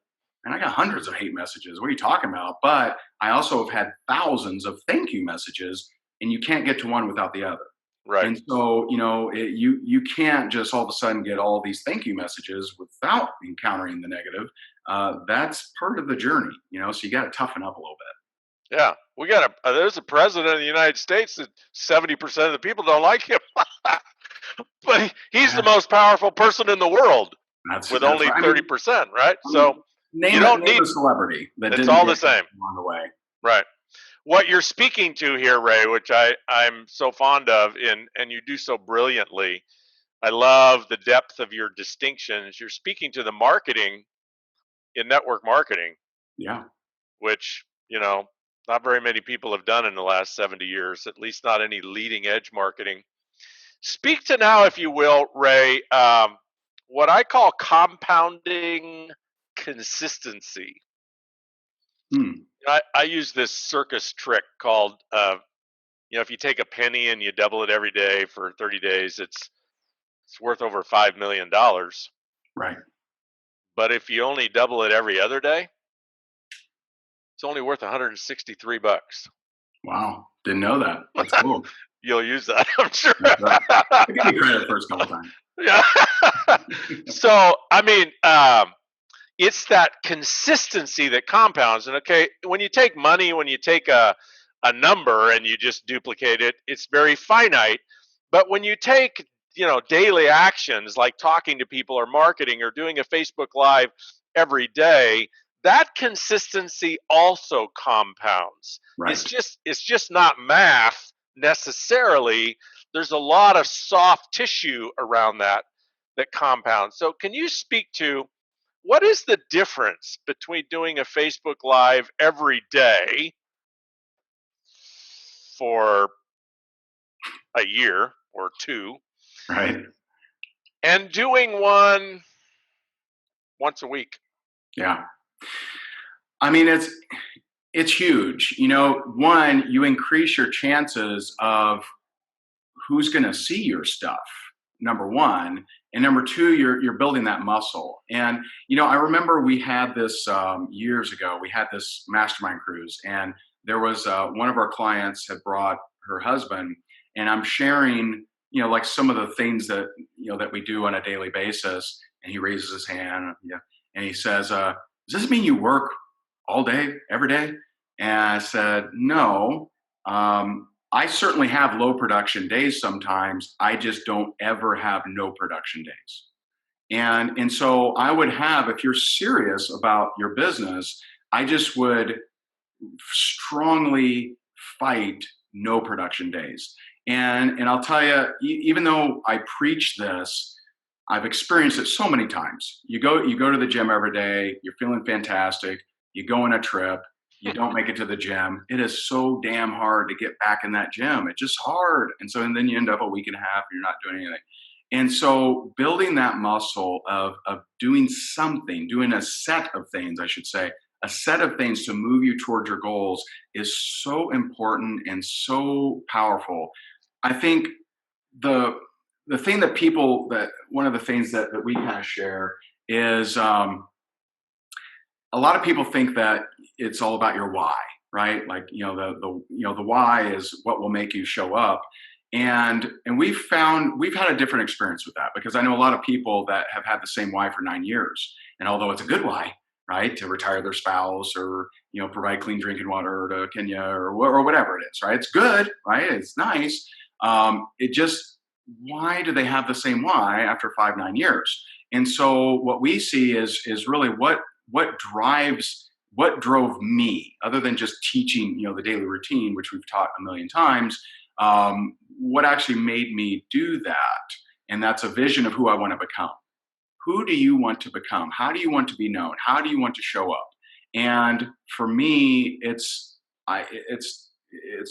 and I got hundreds of hate messages. What are you talking about? But I also have had thousands of thank you messages, and you can't get to one without the other. Right. And so, you can't just all of a sudden get all these thank you messages without encountering the negative. That's part of the journey, so you got to toughen up a little bit. Yeah. We got there's a president of the United States that 70% of the people don't like him. But he's the most powerful person in the world with only 30%, right? So you don't need a celebrity. It's all the same on the way. Right. What you're speaking to here, Ray, which I'm so fond of, and you do so brilliantly. I love the depth of your distinctions. You're speaking to the marketing in network marketing. Yeah. Which, not very many people have done in the last 70 years, at least not any leading edge marketing. Speak to now, if you will, Ray, what I call compounding consistency. I use this circus trick called, if you take a penny and you double it every day for 30 days, it's worth over $5 million. Right. But if you only double it every other day, it's only worth $163. Wow. Didn't know that. That's cool. You'll use that, I'm sure. I give you credit first couple times. Yeah. So, I mean, it's that consistency that compounds. And okay, when you take money, when you take a number and you just duplicate it, it's very finite. But when you take, daily actions like talking to people or marketing or doing a Facebook Live every day, that consistency also compounds. Right. It's just not math necessarily. There's a lot of soft tissue around that compounds. So can you speak to what is the difference between doing a Facebook Live every day for a year or two, right, and doing one once a week? Yeah. I mean, it's huge. One, you increase your chances of who's going to see your stuff, number one. And number two, you're building that muscle. And, I remember we had this years ago, we had this mastermind cruise, and there was one of our clients had brought her husband, and I'm sharing, like some of the things that, that we do on a daily basis. And he raises his hand, and he says, does this mean you work all day, every day? And I said, no. I certainly have low production days sometimes. I just don't ever have no production days. And so I would have, if you're serious about your business, I just would strongly fight no production days. And I'll tell you, even though I preach this, I've experienced it so many times. You go to the gym every day, you're feeling fantastic, you go on a trip, you don't make it to the gym. It is so damn hard to get back in that gym. It's just hard. And then you end up a week and a half and you're not doing anything. And so building that muscle of doing something, doing a set of things, I should say, a set of things to move you towards your goals is so important and so powerful. I think the thing that one of the things that we kind of share is a lot of people think that it's all about your why, right? Like, the why is what will make you show up. And we've had a different experience with that, because I know a lot of people that have had the same why for 9 years. And although it's a good why, right, to retire their spouse or, provide clean drinking water to Kenya or whatever it is, right? It's good, right? It's nice. Why do they have the same why after 9 years? And so what we see is really what drove me, other than just teaching, the daily routine, which we've taught a million times, what actually made me do that. And that's a vision of who I want to become. Who do you want to become? How do you want to be known? How do you want to show up? And for me, it's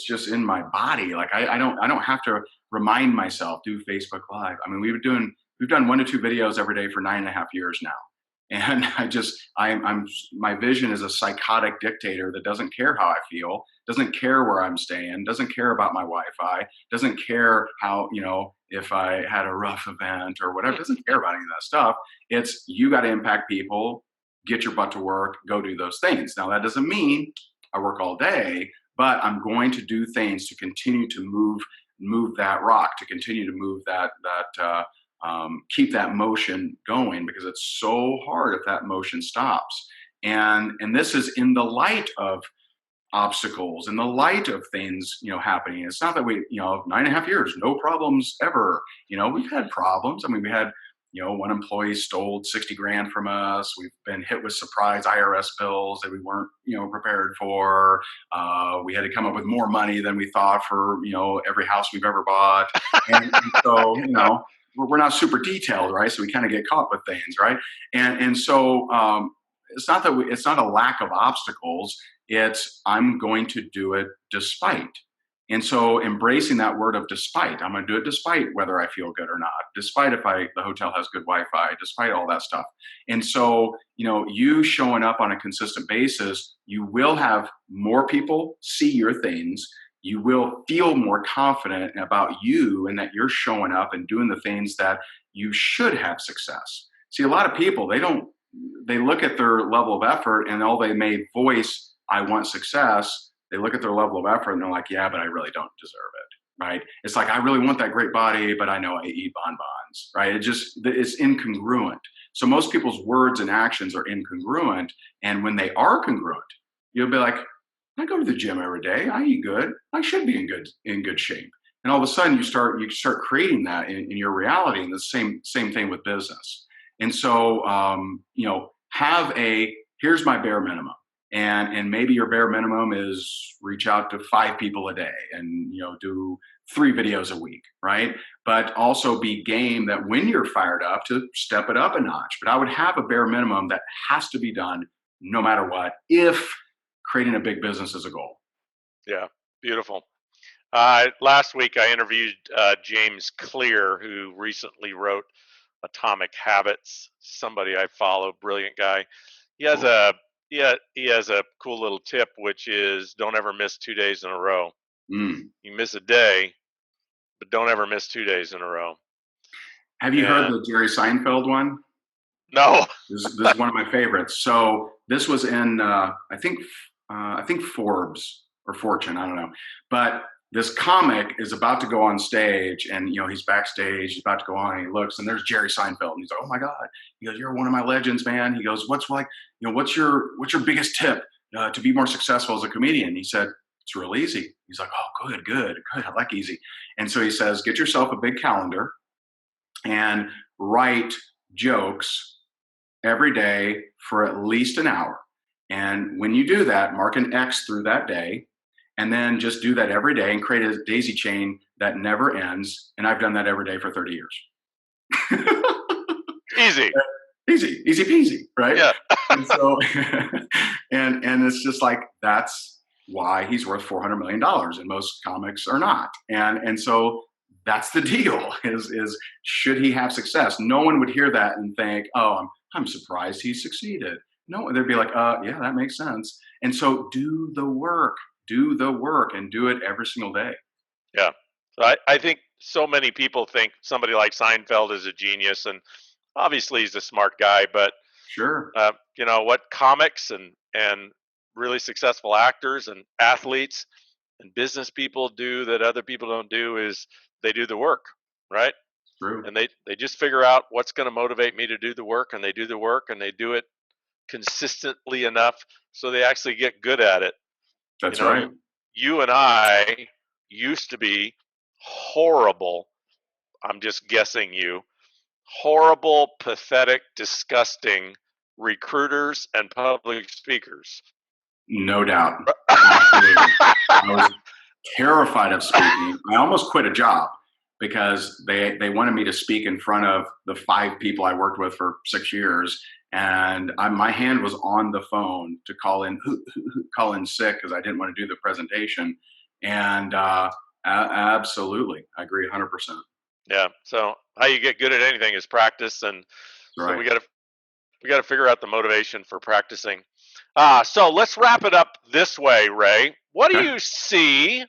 just in my body. Like I don't have to remind myself, do Facebook Live. I mean, we've done 1 to 2 videos every day for 9.5 years now. And I'm my vision is a psychotic dictator that doesn't care how I feel, doesn't care where I'm staying, doesn't care about my Wi-Fi, doesn't care how, if I had a rough event or whatever, doesn't care about any of that stuff. It's, you got to impact people, get your butt to work, go do those things. Now that doesn't mean I work all day, but I'm going to do things to continue to move that rock, to continue to move keep that motion going, because it's so hard if that motion stops. And this is in the light of obstacles, in the light of things, happening. It's not that we, 9.5 years, no problems ever. We've had problems. I mean, we had, one employee stole 60 grand from us. We've been hit with surprise IRS bills that we weren't, prepared for. We had to come up with more money than we thought for, every house we've ever bought. And so, we're not super detailed, right? So we kind of get caught with things, right? And so it's not that it's not a lack of obstacles. It's, I'm going to do it despite. And so embracing that word of despite, I'm going to do it despite whether I feel good or not, despite if the hotel has good Wi-Fi, despite all that stuff. And so, you showing up on a consistent basis, you will have more people see your things. You will feel more confident about you and that you're showing up and doing the things that you should have success. See, a lot of people, they look at their level of effort, and all they may voice, I want success. They look at their level of effort and they're like, yeah, but I really don't deserve it, right? It's like, I really want that great body, but I know I eat bonbons, right? It's incongruent. So most people's words and actions are incongruent. And when they are congruent, you'll be like, I go to the gym every day. I eat good. I should be in good shape. And all of a sudden you start creating that in your reality. And the same thing with business. And so, here's my bare minimum. And maybe your bare minimum is reach out to 5 people a day and, do 3 videos a week, right? But also be game that when you're fired up to step it up a notch. But I would have a bare minimum that has to be done no matter what, if creating a big business is a goal. Yeah, beautiful. Last week I interviewed James Clear, who recently wrote Atomic Habits. Somebody I follow, brilliant guy. He has he has a cool little tip, which is don't ever miss 2 days in a row. You miss a day, but don't ever miss 2 days in a row. Have you heard the Jerry Seinfeld one? No. This is one of my favorites. So this was in I think Forbes or Fortune, I don't know. But this comic is about to go on stage, and he's backstage, he's about to go on, and he looks, and there's Jerry Seinfeld, and he's like, oh my God. He goes, you're one of my legends, man. He goes, what's your biggest tip to be more successful as a comedian? He said, it's real easy. He's like, oh, good. I like easy. And so he says, get yourself a big calendar and write jokes every day for at least an hour. And when you do that, mark an X through that day, and then just do that every day and create a daisy chain that never ends. And I've done that every day for 30 years. Easy peasy, right? Yeah. And so, and it's just like, that's why he's worth $400 million, and most comics are not. And so that's the deal is should he have success? No one would hear that and think, oh, I'm surprised he succeeded. No, they'd be like, yeah, that makes sense. And so do the work and do it every single day. Yeah. So I think so many people think somebody like Seinfeld is a genius, and obviously he's a smart guy, but sure. What comics and really successful actors and athletes and business people do that other people don't do is they do the work, right? True. And they just figure out what's going to motivate me to do the work, and they do the work, and they do it consistently enough so they actually get good at it. That's right. You and I used to be horrible, I'm just guessing horrible, pathetic, disgusting recruiters and public speakers. No doubt. Absolutely. I was terrified of speaking. I almost quit a job because they wanted me to speak in front of the 5 people I worked with for 6 years. and my hand was on the phone to call in sick because I didn't want to do the presentation. And absolutely, I agree 100%. Yeah. So how you get good at anything is practice, and so Right. we got to figure out the motivation for practicing. So let's wrap it up this way, Ray. What do Okay. you see?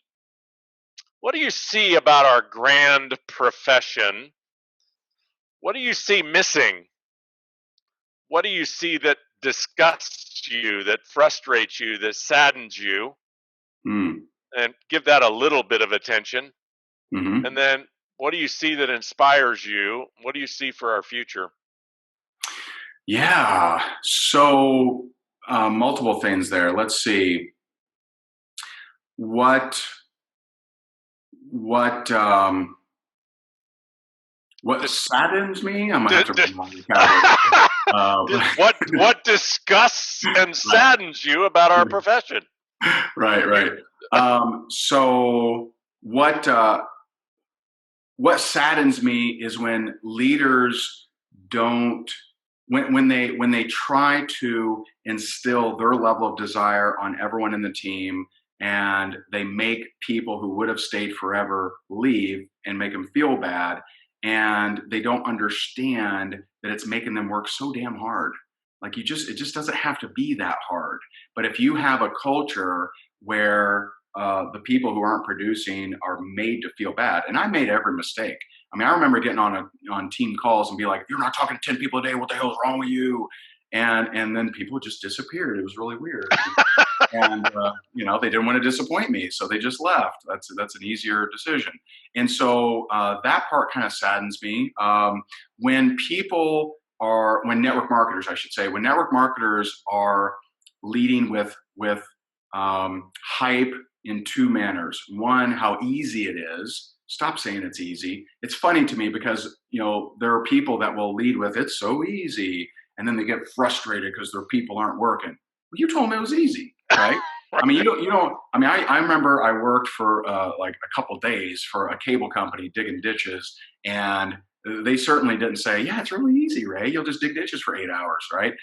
What do you see about our grand profession? What do you see missing? What do you see that disgusts you, that frustrates you, that saddens you? Mm. And give that a little bit of attention. And Hmm. then what do you see that inspires you? What do you see for our future? Yeah. So multiple things there. Let's see. What what um, what Dis- saddens me? I'm gonna di- have to di- run out of the category. what disgusts and Right, saddens you about our profession? right, right. So what saddens me is when leaders don't when they try to instill their level of desire on everyone in the team, and they make people who would have stayed forever leave and make them feel bad, and they don't understand that it's making them work so damn hard. Like, it just doesn't have to be that hard. But if you have a culture where the people who aren't producing are made to feel bad, and I made every mistake. I mean, I remember getting on team calls and be like, "You're not talking to 10 people a day. What the hell is wrong with you?" And then people just disappeared. It was really weird. And they didn't want to disappoint me, so they just left. That's an easier decision. And so that part kind of saddens me. When when network marketers, I should say, when network marketers are leading with hype in two manners. One, how easy it is. Stop saying it's easy. It's funny to me because there are people that will lead with "it's so easy," and then they get frustrated because their people aren't working. Well, you told them it was easy, right? I mean, you don't. I mean, I remember I worked for like a couple days for a cable company digging ditches, and they certainly didn't say, "Yeah, it's really easy, Ray. You'll just dig ditches for 8 hours," right?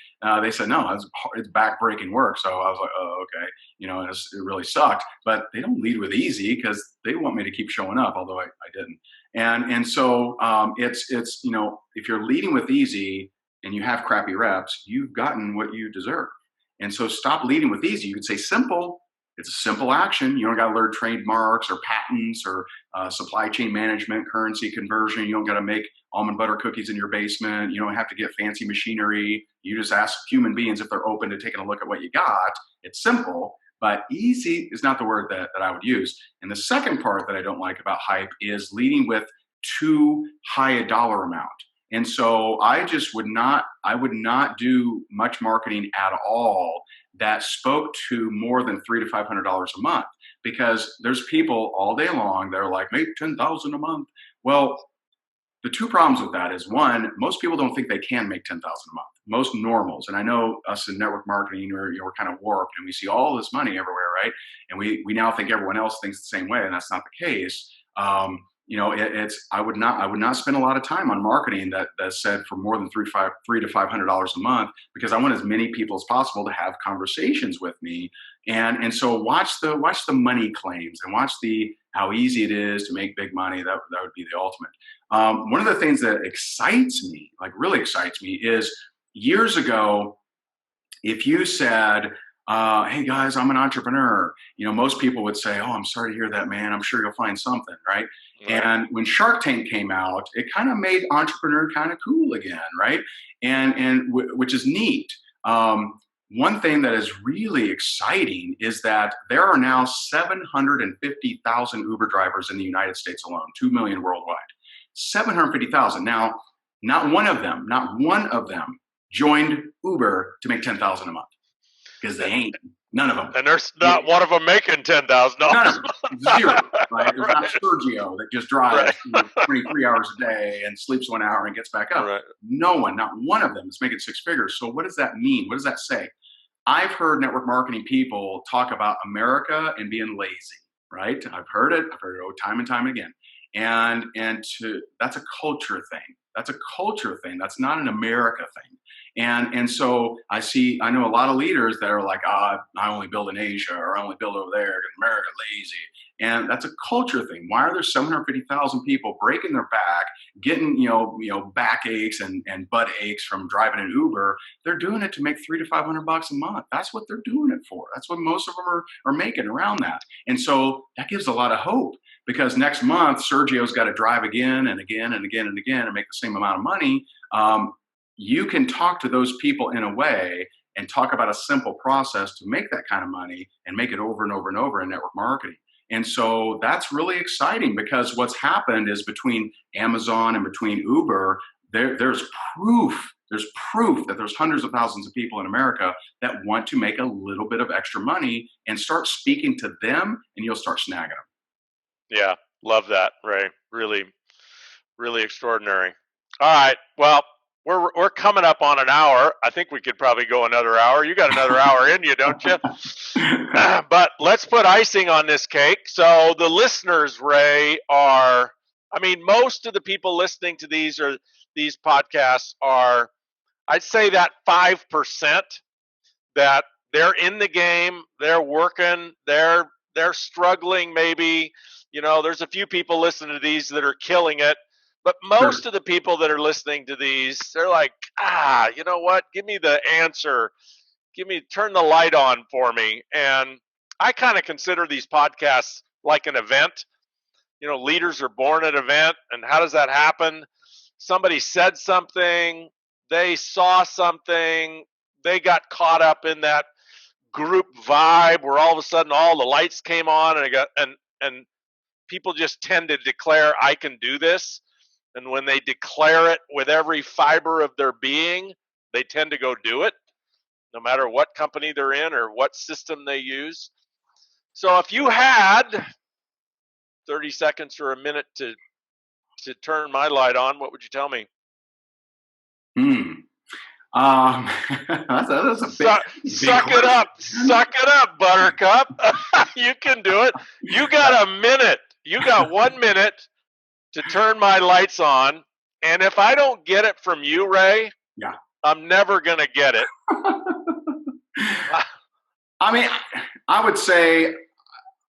They said, "No, it's backbreaking work." So I was like, "Oh, okay." It really sucked. But they don't lead with easy because they want me to keep showing up, although I didn't. And so it's if you're leading with easy and you have crappy reps, you've gotten what you deserve. And so stop leading with easy. You could say simple. It's a simple action. You don't got to learn trademarks or patents or supply chain management, currency conversion. You don't got to make almond butter cookies in your basement. You don't have to get fancy machinery. You just ask human beings if they're open to taking a look at what you got. It's simple, but easy is not the word that I would use. And the second part that I don't like about hype is leading with too high a dollar amount. And so I would not do much marketing at all that spoke to more than $300 to $500 a month, because there's people all day long that are like, make 10,000 a month. Well, the two problems with that is, one, most people don't think they can make 10,000 a month. Most normals, and I know us in network marketing, we're kind of warped, and we see all this money everywhere, right? And we now think everyone else thinks the same way, and that's not the case. It's I would not spend a lot of time on marketing that said for more than $300 to $500 a month, because I want as many people as possible to have conversations with me. And so watch the money claims and watch the how easy it is to make big money. That would be the ultimate. One of the things that excites me, like really excites me, is years ago, if you said, "Hey guys, I'm an entrepreneur," most people would say, "Oh, I'm sorry to hear that, man. I'm sure you'll find something," right? Right. And when Shark Tank came out, it kind of made entrepreneur kind of cool again, right? Which is neat. One thing that is really exciting is that there are now 750,000 Uber drivers in the United States alone, 2 million worldwide. 750,000. Now, not one of them joined Uber to make 10,000 a month, because they ain't. None of them. And there's not one of them making $10,000. None of them. Zero. Right? There's not Right. Sergio that just drives Right. 23 hours a day and sleeps 1 hour and gets back up. Right. No one, not one of them is making six figures. So what does that mean? What does that say? I've heard network marketing people talk about America and being lazy, right? I've heard it time and time again. And that's a culture thing. That's a culture thing. That's not an America thing. And so I know a lot of leaders that are like, I only build in Asia, or I only build over there because America lazy. And that's a culture thing. Why are there 750,000 people breaking their back, getting back aches and butt aches from driving an Uber? They're doing it to make $300 to $500 a month. That's what they're doing it for. That's what most of them are making around that. And so that gives a lot of hope, because next month Sergio's got to drive again and again and again and again and make the same amount of money. You can talk to those people in a way and talk about a simple process to make that kind of money and make it over and over and over in network marketing. And so that's really exciting, because what's happened is between Amazon and between Uber, there's proof. There's proof that there's hundreds of thousands of people in America that want to make a little bit of extra money, and start speaking to them, and you'll start snagging them. Yeah, love that, Ray. Really, really extraordinary. All right, well, we're coming up on an hour. I think we could probably go another hour. You got another hour in you, don't you? But let's put icing on this cake. So the listeners, Ray, most of the people listening to these podcasts are, I'd say that 5% that they're in the game, they're working, they're struggling maybe. There's a few people listening to these that are killing it. But most of the people that are listening to these, they're like, you know what? Give me the answer. Turn the light on for me. And I kind of consider these podcasts like an event. Leaders are born at an event. And how does that happen? Somebody said something, they saw something, they got caught up in that group vibe where all of a sudden all the lights came on, and people just tend to declare, I can do this. And when they declare it with every fiber of their being, they tend to go do it, no matter what company they're in or what system they use. So if you had 30 seconds or a minute to turn my light on, what would you tell me? That's a big suck it up, Buttercup. You can do it. You got a minute. You got 1 minute to turn my lights on, and if I don't get it from you, Ray, I'm never gonna get it. I would say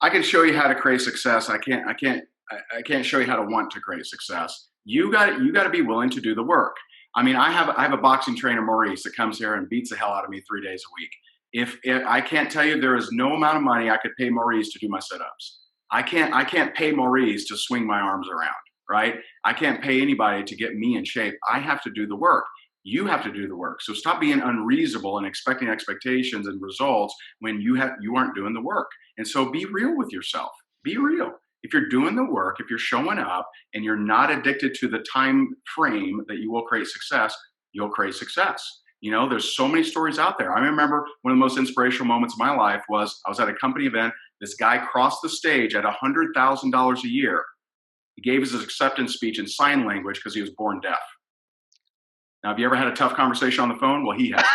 I can show you how to create success. I can't show you how to want to create success. You got to be willing to do the work. I have a boxing trainer, Maurice, that comes here and beats the hell out of me 3 days a week. If I can't tell you, there is no amount of money I could pay Maurice to do my sit-ups. I can't pay Maurice to swing my arms around, right? I can't pay anybody to get me in shape. I have to do the work. You have to do the work. So stop being unreasonable and expecting expectations and results when you aren't doing the work. And so be real with yourself. Be real. If you're doing the work, if you're showing up and you're not addicted to the time frame that you will create success, you'll create success. There's so many stories out there. I remember one of the most inspirational moments of my life was I was at a company event. This guy crossed the stage at $100,000 a year. He gave his acceptance speech in sign language because he was born deaf. Now, have you ever had a tough conversation on the phone? Well, he has.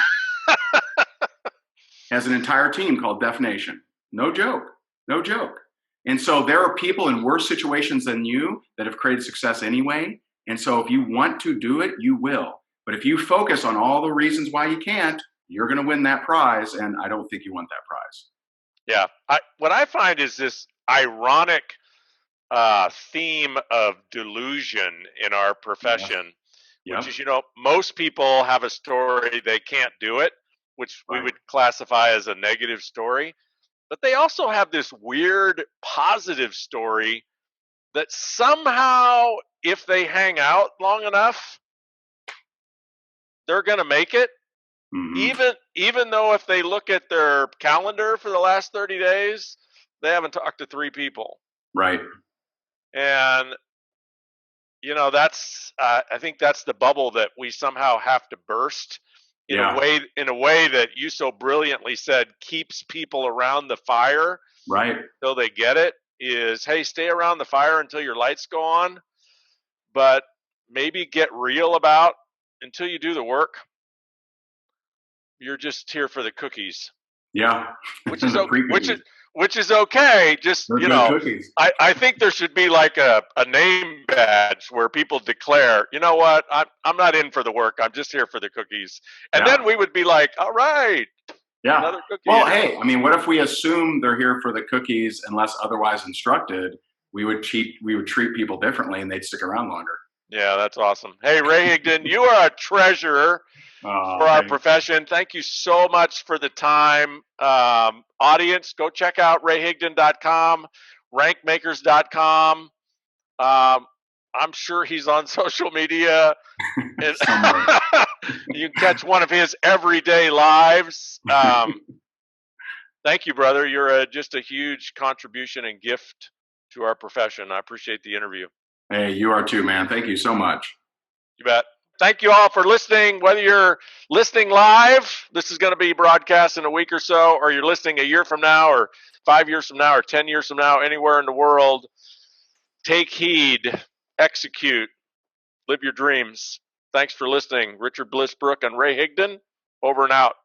He has an entire team called Deaf Nation. No joke. No joke. And so there are people in worse situations than you that have created success anyway. And so if you want to do it, you will. But if you focus on all the reasons why you can't, you're going to win that prize. And I don't think you want that prize. Yeah. What I find is this ironic theme of delusion in our profession, which is, most people have a story they can't do it, which we would classify as a negative story. But they also have this weird positive story that somehow, if they hang out long enough, they're going to make it. Mm-hmm. Even though if they look at their calendar for the last 30 days, they haven't talked to 3 people. Right. And, I think that's the bubble that we somehow have to burst. In a way that you so brilliantly said keeps people around the fire, right? Until they get it. Is, hey, stay around the fire until your lights go on, but maybe get real about until you do the work. You're just here for the cookies. Yeah, which is which is okay. Just, They're good cookies. I think there should be like a name badge where people declare, you know what, I'm not in for the work. I'm just here for the cookies. And then we would be like, all right, another cookie. Well, hey, I mean, what if we assume they're here for the cookies unless otherwise instructed? We would treat people differently, and they'd stick around longer. Yeah, that's awesome. Hey, Ray Higdon, you are a treasure for our profession. Thank you so much for the time. Audience, go check out rayhigdon.com, rankmakers.com. I'm sure he's on social media. You can catch one of his everyday lives. Thank you, brother. You're just a huge contribution and gift to our profession. I appreciate the interview. Hey, you are too, man. Thank you so much. You bet. Thank you all for listening. Whether you're listening live, this is going to be broadcast in a week or so, or you're listening a year from now, or 5 years from now, or 10 years from now, anywhere in the world, take heed, execute, live your dreams. Thanks for listening. Richard Bliss Brooke and Ray Higdon, over and out.